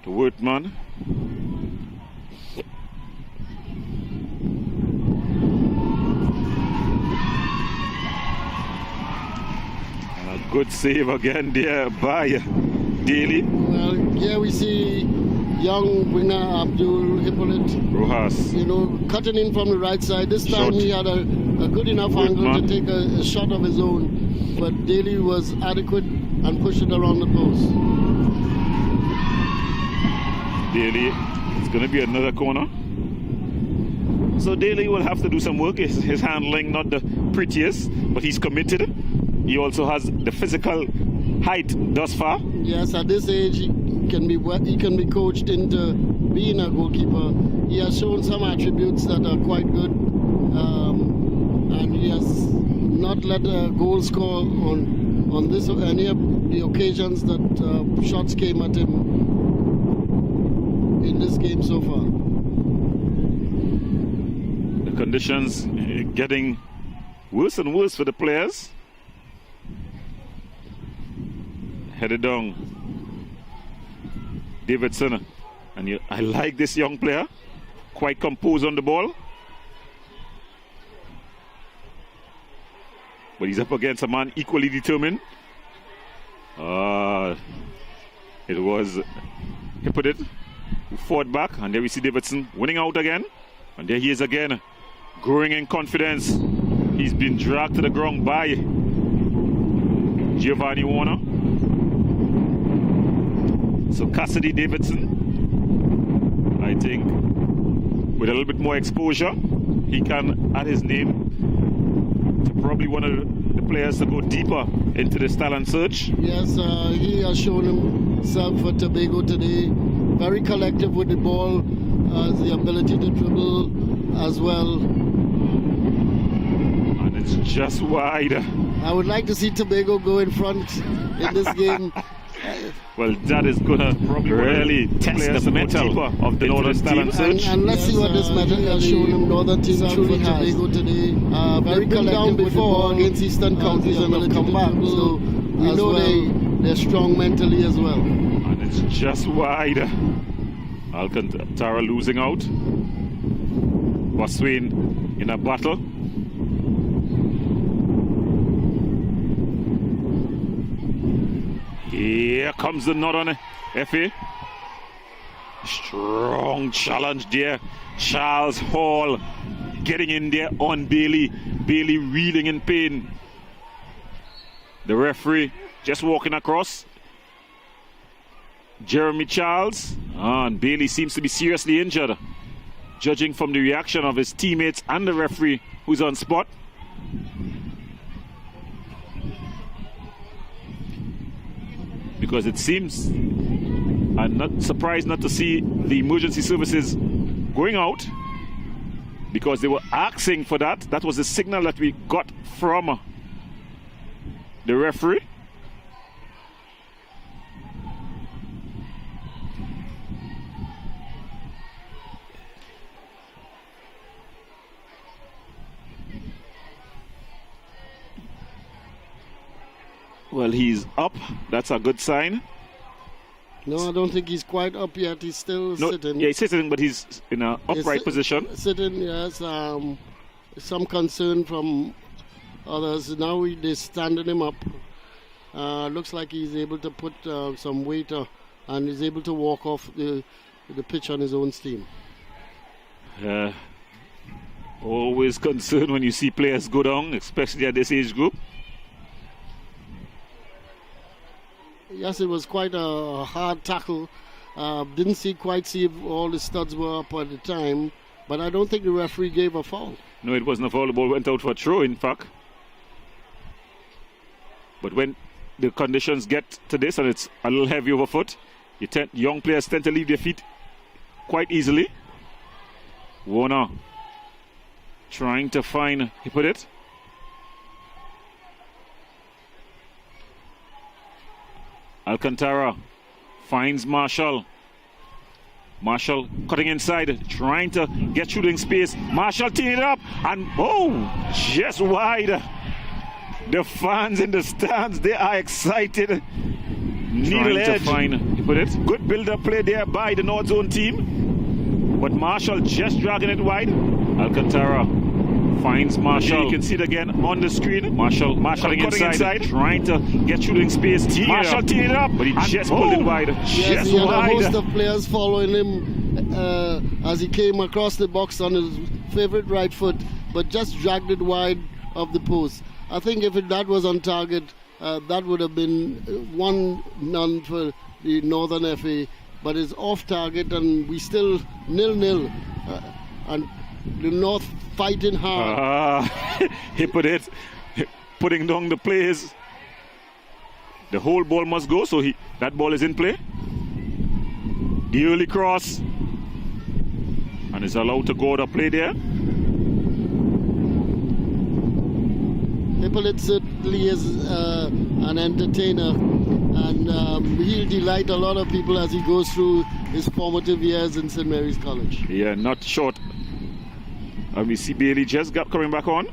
to Wortman. And a good save again there by Daly. Well, here we see young winger Abdul Hippolyte. Rojas. Cutting in from the right side. This time Shot. he had a good enough angle to take a shot of his own. But Daly was adequate and pushed it around the post. Daly, it's going to be another corner. So Daly will have to do some work. His handling not the prettiest, but he's committed. He also has the physical height thus far. Yes, at this age he can be coached into being a goalkeeper. He has shown some attributes that are quite good, and he has not let a goal score on this or any of the occasions that shots came at him in this game so far. The conditions getting worse and worse for the players. Headed down. Davidson. And I like this young player. Quite composed on the ball. But he's up against a man equally determined. It was Hippolyte who fought back. And there we see Davidson winning out again. And there he is again. Growing in confidence. He's been dragged to the ground by Giovanni Warner. So Cassidy Davidson, I think, with a little bit more exposure, he can add his name to probably one of the players to go deeper into this talent search. Yes, he has shown himself for Tobago today. Very collective with the ball, has the ability to dribble as well. And it's just wide. I would like to see Tobago go in front in this game. Well, that is going to probably really test the metal of the Northern talent search. And let's see what this metal has shown him. Northern team truly has. Tobago today. Very collective before against Eastern Counties and have come back. So we know they're strong mentally as well. And it's just wide. Alcantara losing out. Boswain in a battle. Here comes the Northern FA. Strong challenge there. Charles Hall getting in there on Bailey. Bailey reeling in pain. The referee just walking across. Jeremy Charles. And Bailey seems to be seriously injured. Judging from the reaction of his teammates and the referee who's on spot. Because it seems, I'm not surprised not to see the emergency services going out, because they were asking for that. That was the signal that we got from the referee. Well, he's up. That's a good sign. No, I don't think he's quite up yet. He's still sitting. Yeah, he's sitting, but he's in an upright position. Sitting, yes. Some concern from others. Now they're standing him up. Looks like he's able to put some weight and he's able to walk off the pitch on his own steam. Always concerned when you see players go down, especially at this age group. Yes, it was quite a hard tackle. Didn't quite see if all the studs were up at the time, but I don't think the referee gave a foul. No, it wasn't a foul. The ball went out for a throw, in fact. But when the conditions get to this and it's a little heavy overfoot, young players tend to leave their feet quite easily. Warner trying to find Hippolyte. Alcantara finds Marshall. Marshall cutting inside, trying to get shooting space. Marshall teeing it up, and just wide. The fans in the stands, they are excited. Needle edge. Good build-up play there by the North Zone team. But Marshall just dragging it wide. Alcantara finds Marshall. You can see it again on the screen. Marshall cutting inside, trying to get shooting space. Marshall teeing it up, but he just pulled it wide. Yes, he had a host of players following him as he came across the box on his favorite right foot, but just dragged it wide of the post. I think if that was on target, that would have been 1-0 for the Northern FA, but it's off target and we still 0-0. And the North fighting hard. He put it, putting down the plays. The whole ball must go, so that ball is in play. The early cross, and is allowed to go to play there. Hippolyte certainly is an entertainer, and he'll delight a lot of people as he goes through his formative years in St. Mary's College. Yeah, not short. And we see Bailey just coming back on.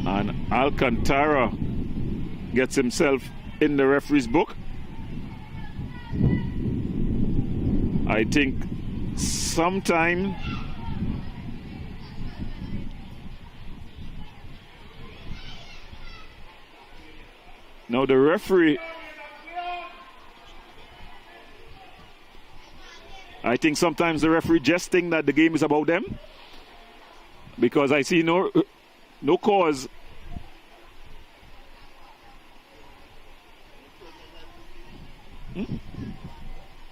And Alcantara gets himself in the referee's book. I think sometime now the referee, I think sometimes the referee just think that the game is about them, because I see no cause.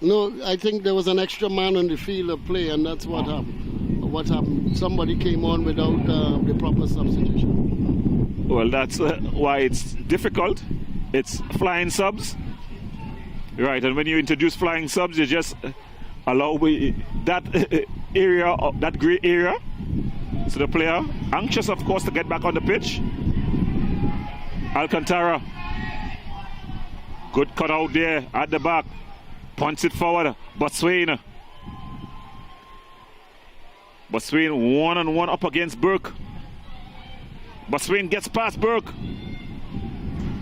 No, I think there was an extra man on the field of play, and that's what happened. Somebody came on without the proper substitution. Well, that's why it's difficult. It's flying subs. Right, and when you introduce flying subs, you just allow that area, that grey area. So the player, anxious of course to get back on the pitch. Alcantara, good cut out there at the back. Punts it forward, Botswain one-on-one up against Burke. Botswain gets past Burke,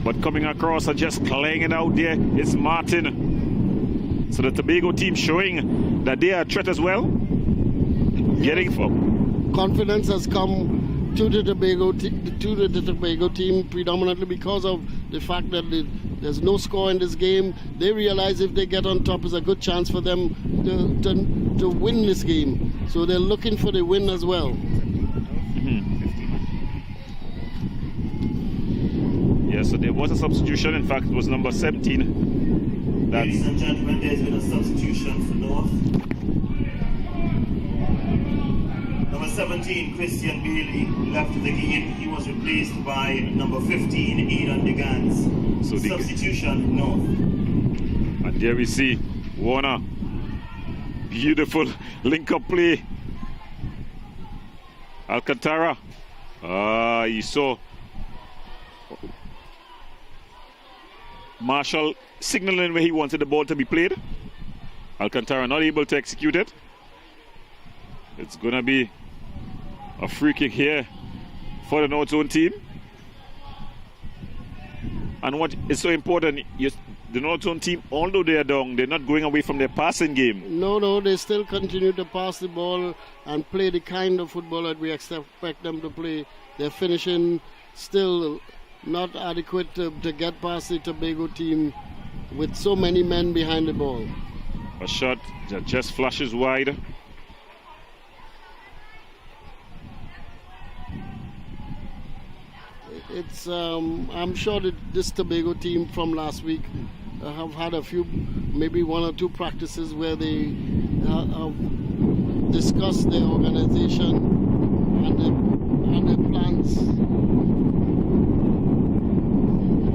but coming across and just playing it out there is Martin. So the Tobago team showing that they are a threat as well. Getting for confidence has come to the Tobago team predominantly because of the fact that there's no score in this game. They realize if they get on top, it's a good chance for them to win this game. So they're looking for the win as well. Yeah, so there was a substitution. In fact, it was number 17. Ladies and gentlemen, there's been a substitution for North. Number 17, Christian Bailey, left the game. He was replaced by number 15, Aidan Degans. So substitution, North. And there we see Warner. Beautiful link-up play. Alcantara. You saw Marshall signaling where he wanted the ball to be played. Alcantara not able to execute it. It's going to be a free kick here for the North Zone team. And what is so important, the North Zone team, although they are down, they're not going away from their passing game. No, they still continue to pass the ball and play the kind of football that we expect them to play. They're finishing still not adequate to get past the Tobago team with so many men behind the ball. A shot that just flashes wide. It's I'm sure that this Tobago team from last week have had a few, maybe one or two practices where they have discussed their organization and their plans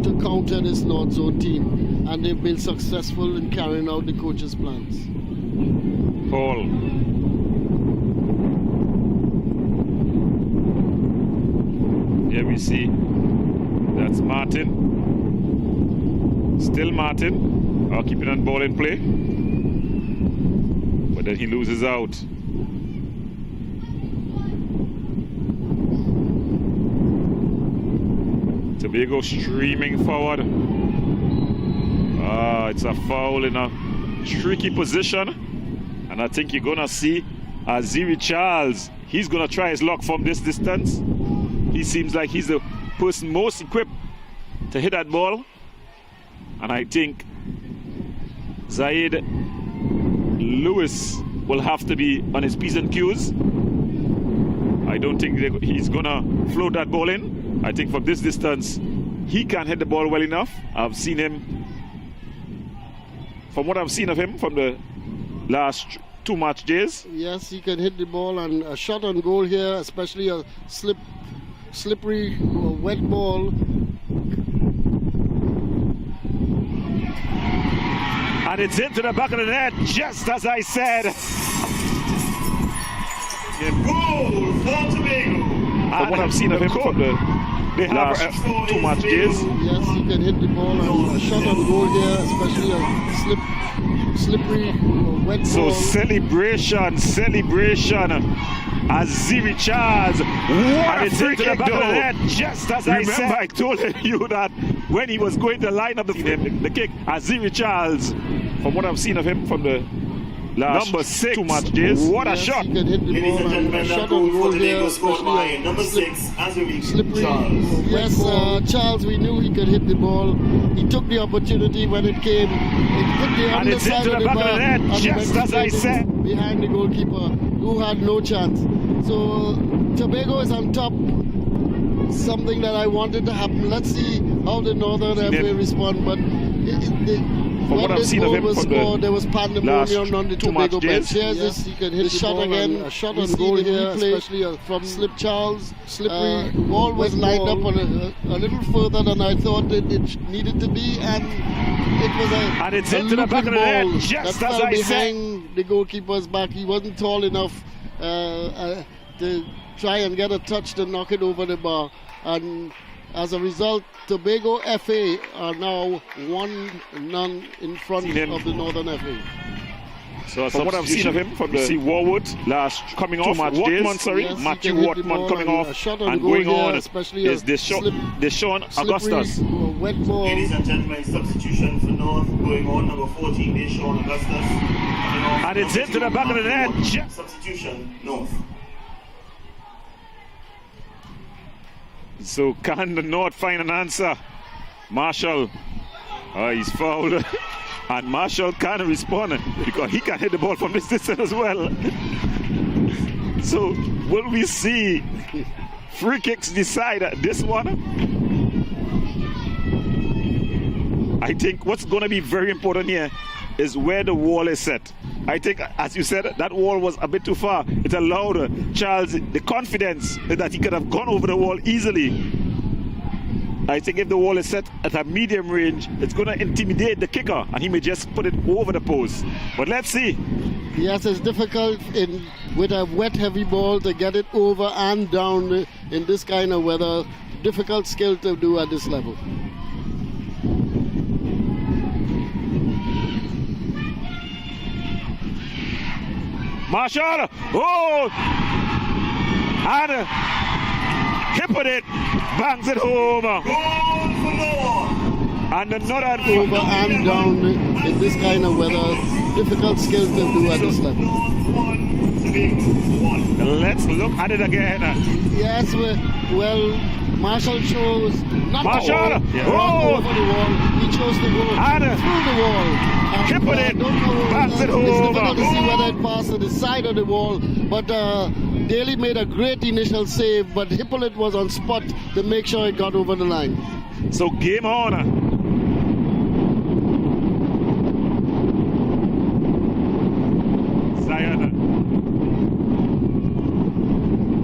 to counter this North Zone team, and they've been successful in carrying out the coach's plans. Paul. Here we see that's Martin. Still Martin, keeping on ball in play. But then he loses out. Tobago streaming forward. It's a foul in a tricky position. And I think you're going to see Aziri Charles. He's going to try his luck from this distance. He seems like he's the person most equipped to hit that ball. And I think Zaid Lewis will have to be on his P's and Q's. I don't think he's going to float that ball in. I think from this distance, he can't hit the ball well enough. I've seen him, from what I've seen of him from the last 2 match days. Yes, he can hit the ball, and a shot on goal here, especially a slippery, wet ball. And it's into the back of the net, just as I said. Goal for Tobago. From what I've seen of him from the last 2 match days. Yes, he can hit the ball, and a shot on goal here, especially a slippery, wet ball. So celebration. Aziri Charles. What a free kick though. Just as I said. Remember, I told you that when he was going to line up the kick, Aziri Charles, from what I've seen of him from the last number 6 2 match days. What a shot. He can hit the Ladies ball, and gentlemen, a that shot goal on goal for here, Tobago scored by especially number 6, Aziri slippery. Charles. Yes, Charles, we knew he could hit the ball. He took the opportunity when it came. It hit the And it's underside into of the the back of bar, the net, and just went as I straight said. behind the goalkeeper, who had no chance. So Tobago is on top. Something that I wanted to happen. Let's see how the Northern FA respond. But when what I've this seen of goal him was from the scored, there was pandemonium on the 2 match Tobago bench. days. Yes, he can hit the shot again. A shot on goal here, especially from Charles. Slippery. The ball was lined up on a little further than I thought it needed to be, and it was and it's into the back of the net, just that as fell I said. behind the goalkeeper's back. He wasn't tall enough to try and get a touch to knock it over the bar, and as a result, Tobago FA are now 1-0 in front of the Northern FA. So from what I've seen of him, from the Warwood last coming off match days, yes, Matthew Wortman coming off and going on, especially is Deshaun Augustus. Wet ball. Ladies and gentlemen, substitution for North going on. Number 14, Deshaun Augustus. And it's into the back of the net. Substitution, North. So can the North find an answer? Marshall, he's fouled. And Marshall can't respond because he can hit the ball from this distance as well. So will we see free kicks decide this one? I think what's going to be very important here is where the wall is set. I think, as you said, that wall was a bit too far. It allowed Charles the confidence that he could have gone over the wall easily. I think if the wall is set at a medium range, it's going to intimidate the kicker, and he may just put it over the post. But let's see. Yes, it's difficult with a wet, heavy ball to get it over and down in this kind of weather. Difficult skill to do at this level. Marshall, and Hippolyte bangs it home. And another over and down in this kind of weather. Difficult skill to do at this level. Let's look at it again. Yes, well, Marshall chose not Marshall, over the wall. He chose to go through the wall. Hippolyte bangs it home. It's difficult to see whether it passed to the side of the wall, but Daly made a great initial save, but Hippolyte was on spot to make sure it got over the line. So game on. Zion.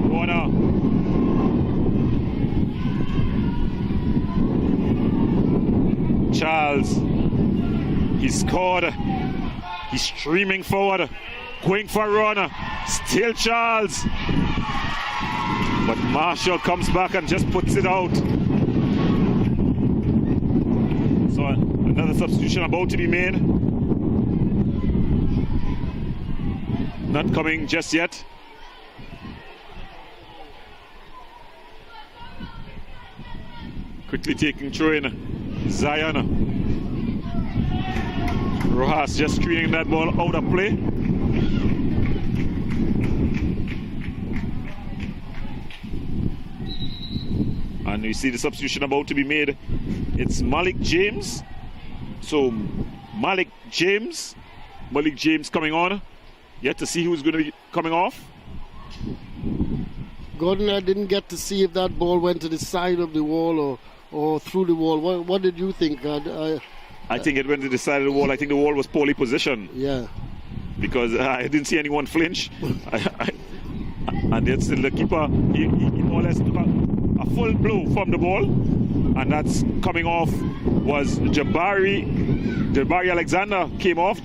Warner. Charles. He scored. He's streaming forward. Going for a run. Still Charles. But Marshall comes back and just puts it out. So Another substitution about to be made. Not coming just yet. Quickly taking throw in Zion. Rojas just screening that ball out of play. And we see the substitution about to be made. It's Malik James. So Malik James coming on. Yet to see who's going to be coming off. Gordon, I didn't get to see if that ball went to the side of the wall or through the wall. What did you think? I think it went to the side of the wall. I think the wall was poorly positioned. Yeah. Because I didn't see anyone flinch. And then still the keeper, he more or less took a full blow from the ball. And that's coming off was Jabari Alexander came off.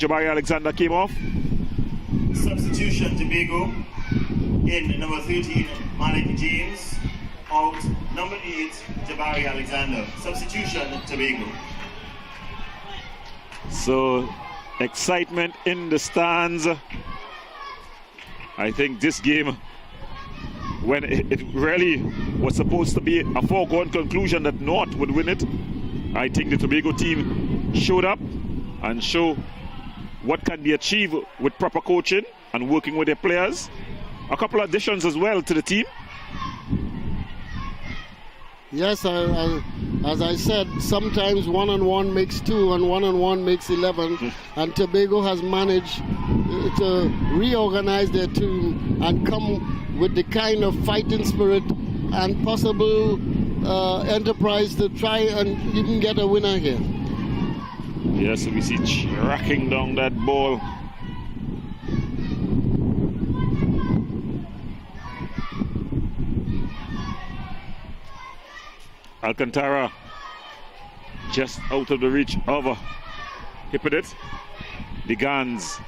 Substitution, Tobago. In number 13, Malik James. Out, number 8, Jabari Alexander. Substitution, Tobago. So, excitement in the stands. I think this game, when it really was supposed to be a foregone conclusion that North would win it, I think the Tobago team showed up and show what can be achieved with proper coaching and working with their players. A couple of additions as well to the team. Yes, as I said, sometimes 1-on-1 makes 2 and 1-on-1 makes 11. And Tobago has managed to reorganize their team and come with the kind of fighting spirit and possible enterprise to try and even get a winner here. Yes, we see tracking down that ball. Alcantara just out of the reach of Hippolyte. Digans.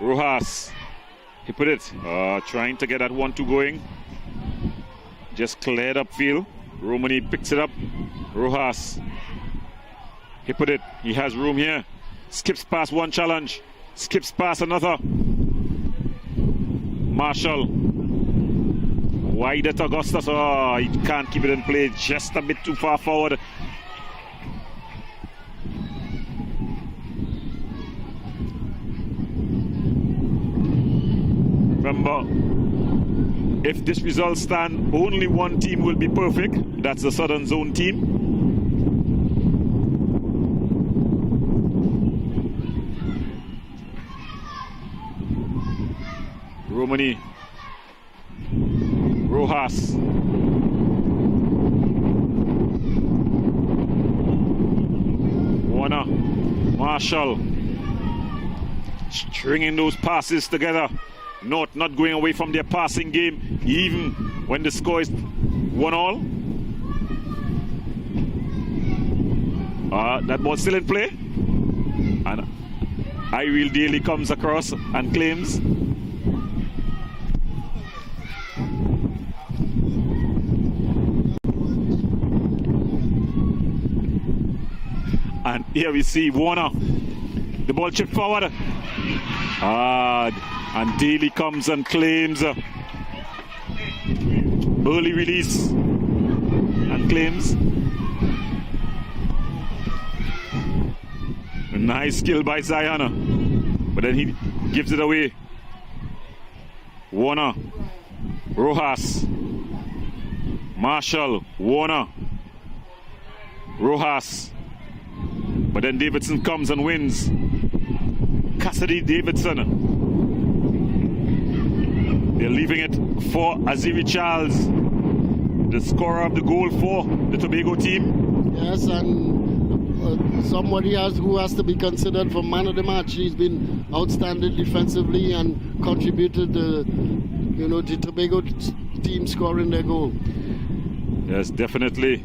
Rojas. Hippolyte trying to get that 1-2 going. Just cleared up field. Romani picks it up. Rojas. Hippolyte. He has room here. Skips past one challenge. Skips past another. Marshall. Wide at Augustus. Oh, he can't keep it in play. Just a bit too far forward. Remember, if this result stand, only one team will be perfect. That's the Southern Zone team. Romani. Rojas. Warner. Marshall. Stringing those passes together. Not going away from their passing game, even when the score is 1-all. That ball's still in play. And Iril Daly comes across and claims. And here we see Warner. The ball chipped forward. And Daly comes and claims. Early release. And claims. A nice skill by Zion. But then he gives it away. Warner. Rojas. Marshall. Warner. Rojas. But then Davidson comes and wins. Cassidy Davidson. They're leaving it for Aziri Charles, the scorer of the goal for the Tobago team. Yes, and somebody else who has to be considered for man of the match. He's been outstanding defensively and contributed the Tobago team scoring their goal. Yes, definitely.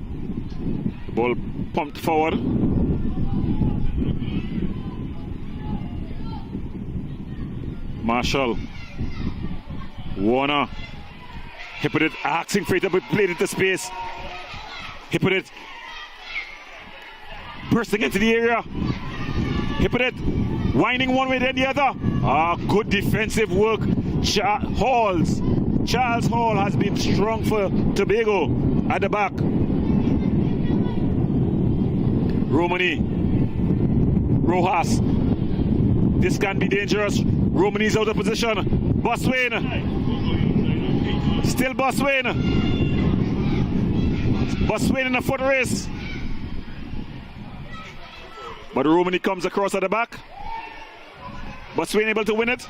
The ball pumped forward. Marshall. Warner. Hippolyte asking for it, but played into space. Hippolyte bursting into the area. Hip it, winding one way then the other. Good defensive work. Charles Hall has been strong for Tobago at the back. Rojas. This can be dangerous. Romani's out of position. Boswain. Still Boswain. Boswain in the foot race. But Romani comes across at the back. Boswain able to win it.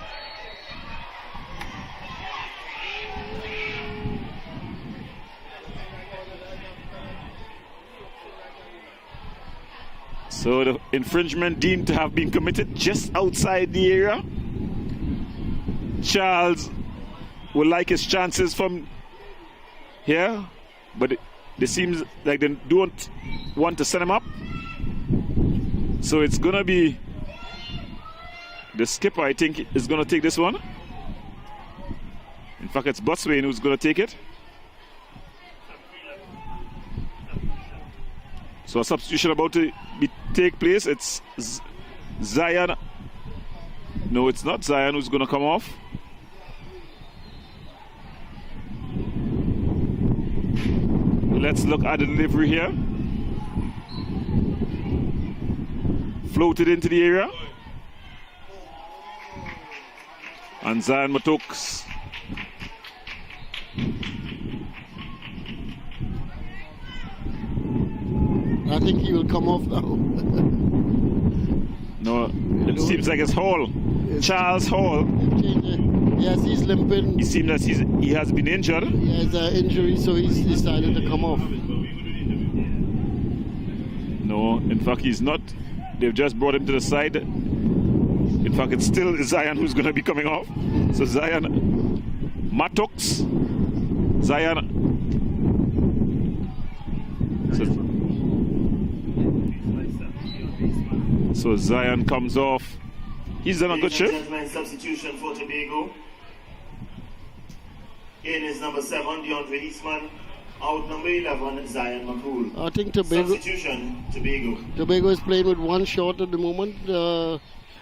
So the infringement deemed to have been committed just outside the area. Charles would like his chances from here, but it seems like they don't want to send him up. So it's going to be the skipper, I think, is going to take this one. In fact, it's Boswain who's going to take it. So a substitution about to take place. It's Zion. No, it's not Zion who's going to come off. Let's look at the delivery here. Floated into the area. And Zion Matok's I think he will come off now. No, it seems like it's Hall. Charles Hall. Yes, he's limping. It seems that he has been injured. He has an injury, so he's decided to come off. No, in fact, he's not. They've just brought him to the side. In fact, it's still Zion who's going to be coming off. So Zion Mattox. Zion. So Zion comes off. He's done a good shift. Substitution for Tobago. In is number 7, DeAndre Eastman. Out number 11, Zion McCool. I think Tobago. Substitution, Tobago. Tobago is playing with one shot at the moment.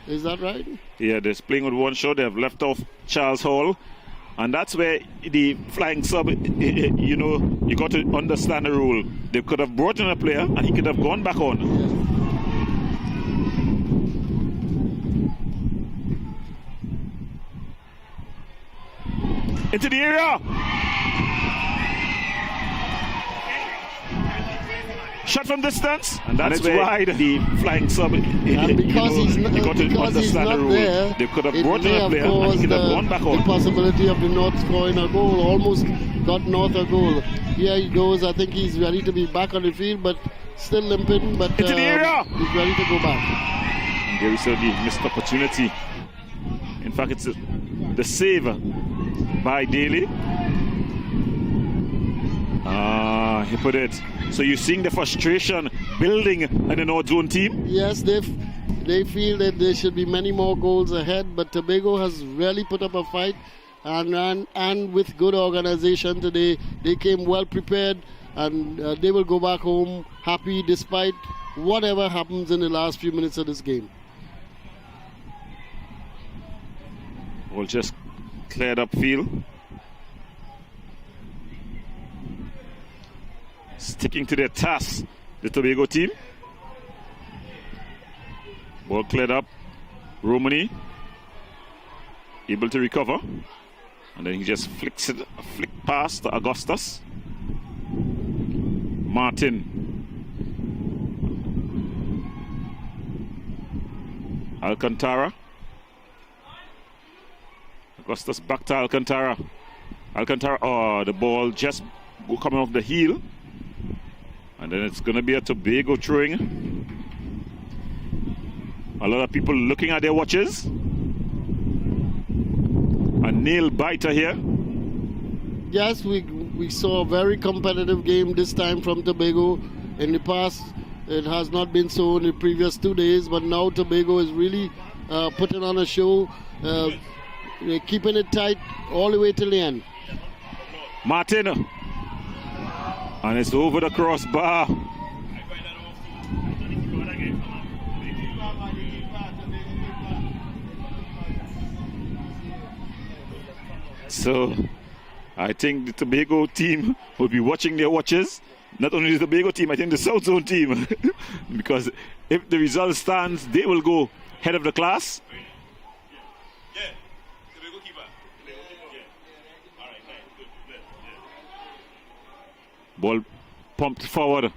Is that right? Yeah, they're playing with one shot. They have left off Charles Hall. And that's where the flying sub, you know, you got to understand the rule. They could have brought in a player and he could have gone back on. Into the area. Shot from distance, and that's why the flying sub. Because he's not there, they could have brought in a player and he could have gone back on. The possibility of the North scoring a goal, almost got North a goal. Here he goes. I think he's ready to be back on the field, but still limping. But into the area. He's ready to go back. And there is the missed opportunity. In fact, it's the save by Daly. He put it. So you're seeing the frustration building in the North Zone team? Yes, they feel that there should be many more goals ahead, but Tobago has really put up a fight and with good organization today. They came well prepared and they will go back home happy despite whatever happens in the last few minutes of this game. We'll just cleared up field. Sticking to their task, the Tobago team. Ball cleared up. Romani able to recover. And then he just flicks it, a flick past to Augustus. Martin. Alcantara. Augustus back to Alcantara. Alcantara, the ball just coming off the heel. And then it's going to be a Tobago throwing. A lot of people looking at their watches. A nail biter here. Yes, we saw a very competitive game this time from Tobago. In the past, it has not been so in the previous 2 days, but now Tobago is really putting on a show. They're keeping it tight all the way till the end. Martin. And it's over the crossbar. So I think the Tobago team will be watching their watches. Not only the Tobago team, I think the South Zone team. Because if the result stands, they will go head of the class. Ball pumped forward.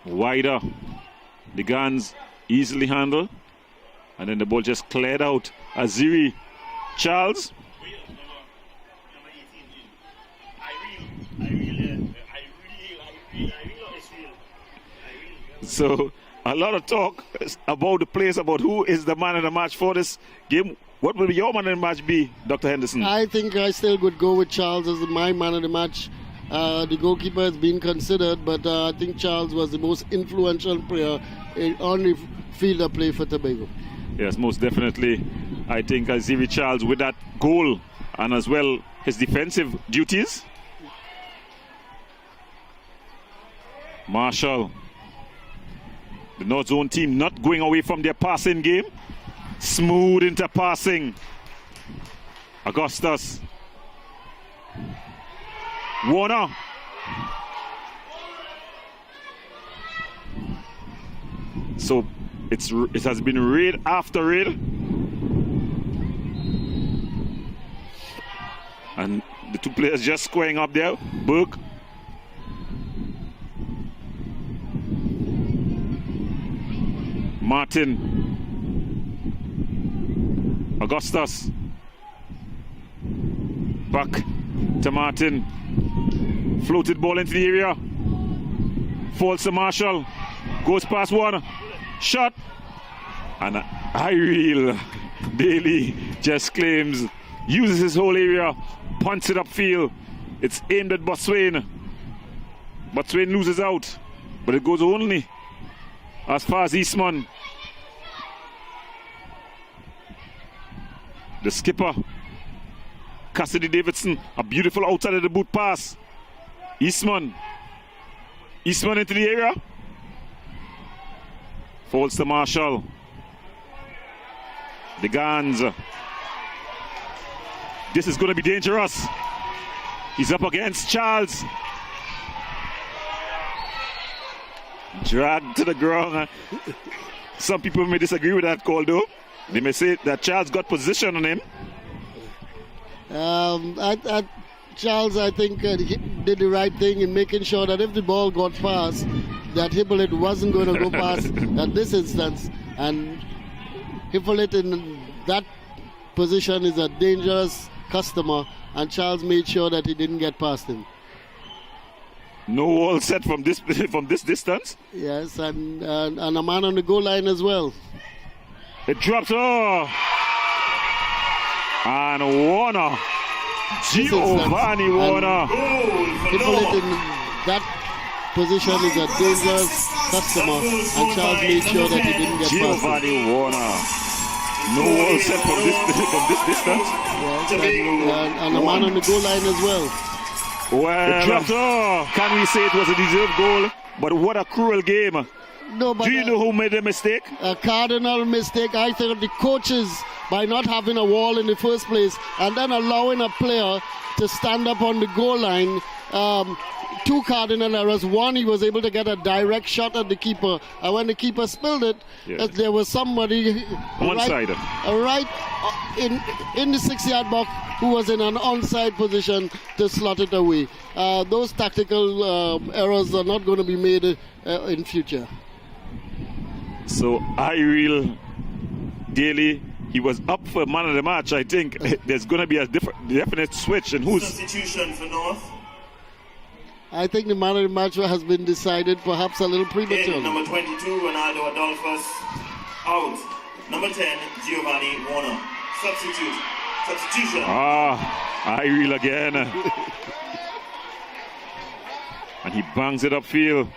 Wider. The guns easily handled. And then the ball just cleared out. Aziri Charles. So a lot of talk about the players, about who is the man of the match for this game. What will your man of the match be, Dr. Henderson? I think I still would go with Charles as my man of the match. The goalkeeper has been considered, but I think Charles was the most influential player on the field of play for Tobago. Yes, most definitely. I think Aziri Charles with that goal and as well his defensive duties. Marshall. The North Zone team not going away from their passing game. Smooth into passing. Augustus. Warner. So it has been raid after raid. And the two players just squaring up there. Burke. Martin. Augustus. Back to Martin. Floated ball into the area. Falls to Marshall. Goes past one. Shot. And Ireel Daly just claims. Uses his whole area. Punts it upfield. It's aimed at Botswain. Botswain loses out. But it goes only as far as Eastman. The skipper, Cassidy Davidson, a beautiful outside of the boot pass. Eastman into the area. Falls to Marshall. The Gans. This is going to be dangerous. He's up against Charles. Dragged to the ground. Some people may disagree with that call though. They may say that Charles got position on him. Charles, I think, he did the right thing in making sure that if the ball got past, that Hippolyte wasn't going to go past at this instance. And Hippolyte in that position is a dangerous customer, and Charles made sure that he didn't get past him. No wall set from this distance. Yes, and a man on the goal line as well. It drops. Oh. And Warner. Giovanni Warner. Hippolyte in that position is a dangerous customer, and Charles made sure that he didn't get past him. Giovanni Warner. No wall set from this distance. Yes, and a man on the goal line as well. Well, can we say it was a deserved goal? But what a cruel game. No, but do you know who made the mistake? A cardinal mistake. I think the coaches, by not having a wall in the first place and then allowing a player to stand up on the goal line. Two cardinal errors. One, he was able to get a direct shot at the keeper, and when the keeper spilled it, there was somebody onside, in the 6-yard box who was in an onside position to slot it away. Those tactical errors are not going to be made in future. So Ireel Daly, he was up for man of the match. I think there's going to be a definite switch in who's substitution for North. I think the man of the match has been decided perhaps a little prematurely. Number 22, Ronaldo Adolphus, out. Number 10, Giovanni Warner. Substitution. Ireel again. And he bangs it upfield.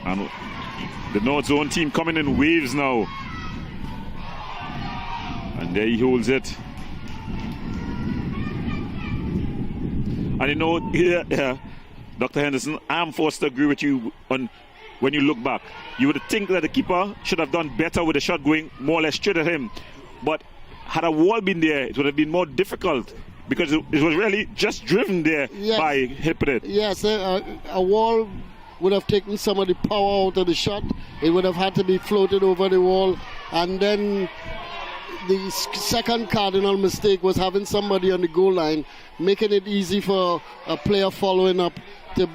And the North Zone team coming in waves now. And there he holds it. And you know, Dr. Henderson, I'm forced to agree with you on when you look back. You would think that the keeper should have done better with the shot going more or less straight at him. But had a wall been there, it would have been more difficult because it was really just driven there by Hippolyte. Yes, a wall would have taken some of the power out of the shot. It would have had to be floated over the wall. And then the second cardinal mistake was having somebody on the goal line, making it easy for a player following up to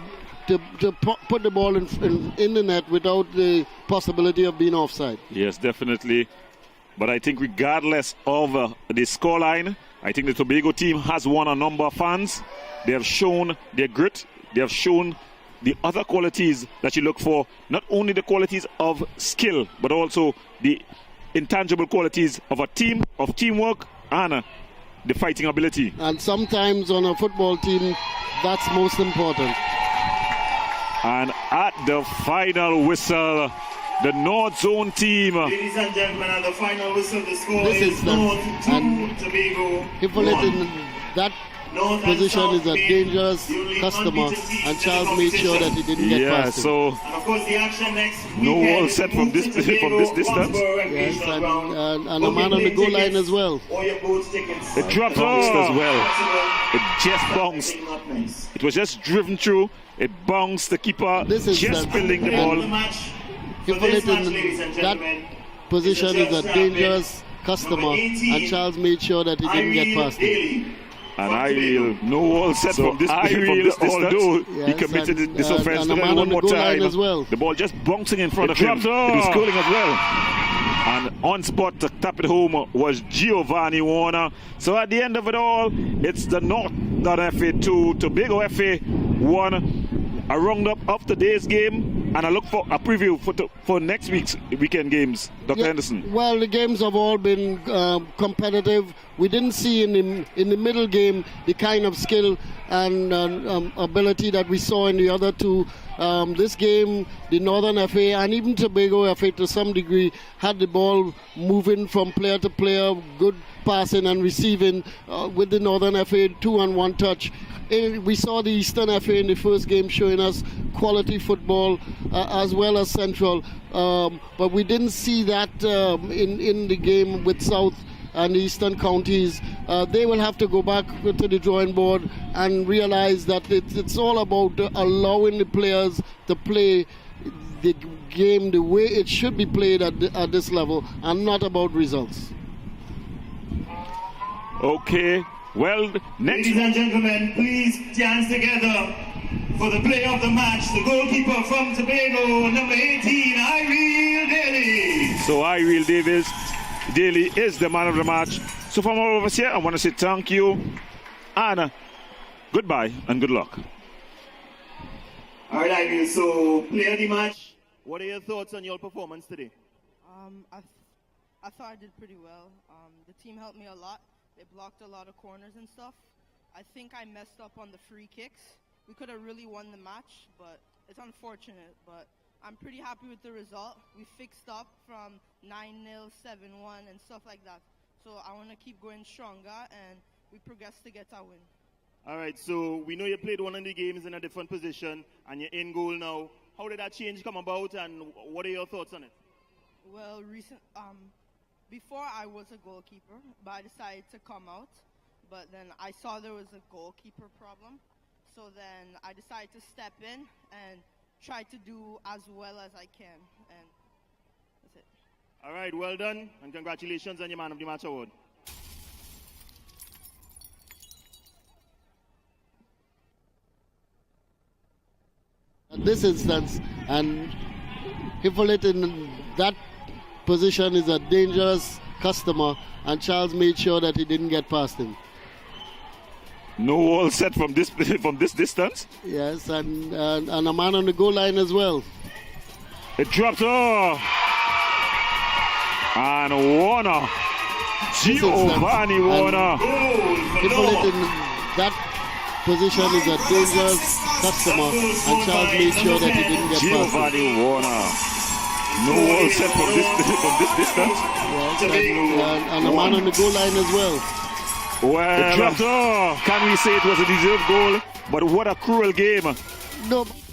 put the ball in the net without the possibility of being offside. Yes, definitely. But I think regardless of the scoreline, I think the Tobago team has won a number of fans. They have shown their grit. They have shown the other qualities that you look for. Not only the qualities of skill, but also the intangible qualities of a team, of teamwork, and the fighting ability. And sometimes on a football team, that's most important. And at the final whistle, the North Zone team. Ladies and gentlemen, at the final whistle, the score is North 2, Tobago 1. In that position is a dangerous customer, and Charles made sure that he didn't get past him. So and of course the action next no wall set from this distance. Yes, and a man on the goal line as well. It dropped as well. It just bounced. It was just driven through. It bounced. The keeper just building the ball. Hippolyte in that position is a dangerous customer, and Charles made sure that he didn't get past him. And I will no wall set from this distance. Although he committed this offense one more time, the ball just bouncing in front of him. It was curling as well. And on spot to tap it home was Giovanni Warner. So at the end of it all, it's the Northern FA 2, Tobago FA 1. A roundup of today's game, and I look for a preview for next week's weekend games. Dr. Henderson. Well, the games have all been competitive. We didn't see in the middle game the kind of skill and ability that we saw in the other two. This game, the Northern FA and even Tobago FA to some degree had the ball moving from player to player, good passing and receiving with the Northern FA 2-on-1 touch. We saw the Eastern FA in the first game showing us quality football as well as Central, but we didn't see that in the game with South and the Eastern counties. They will have to go back to the drawing board and realize that it's all about allowing the players to play the game the way it should be played at this level, and not about results. Okay. Well, next. Ladies and gentlemen, please dance together for the player of the match, the goalkeeper from Tobago, number 18, Irene Daly. So Irene Daly is the man of the match. So from all of us here, I want to say thank you and goodbye and good luck. All right, Irene, so player of the match, what are your thoughts on your performance today? I thought I did pretty well. The team helped me a lot. They blocked a lot of corners and stuff. I think I messed up on the free kicks. We could have really won the match, but it's unfortunate. But I'm pretty happy with the result. We fixed up from 9-0, 7-1, and stuff like that. So I want to keep going stronger, and we progress to get our win. All right, so we know you played one of the games in a different position, and you're in goal now. How did that change come about, and what are your thoughts on it? Well, before I was a goalkeeper, but I decided to come out. But then I saw there was a goalkeeper problem. So then I decided to step in and try to do as well as I can. And that's it. All right, well done. And congratulations on your Man of the Match award. At this instance, and Hippolyte in that position is a dangerous customer, and Charles made sure that he didn't get past him. No wall set from this distance. Yes, and a man on the goal line as well. It dropped off. And Warner, Giovanni Warner. Hippolyte in that position is a dangerous customer, and Charles made sure that he didn't get past him. Giovanni Warner. No wall set from this distance. Yes, and a man on the goal line as well. Well, can we say it was a deserved goal? But what a cruel game No.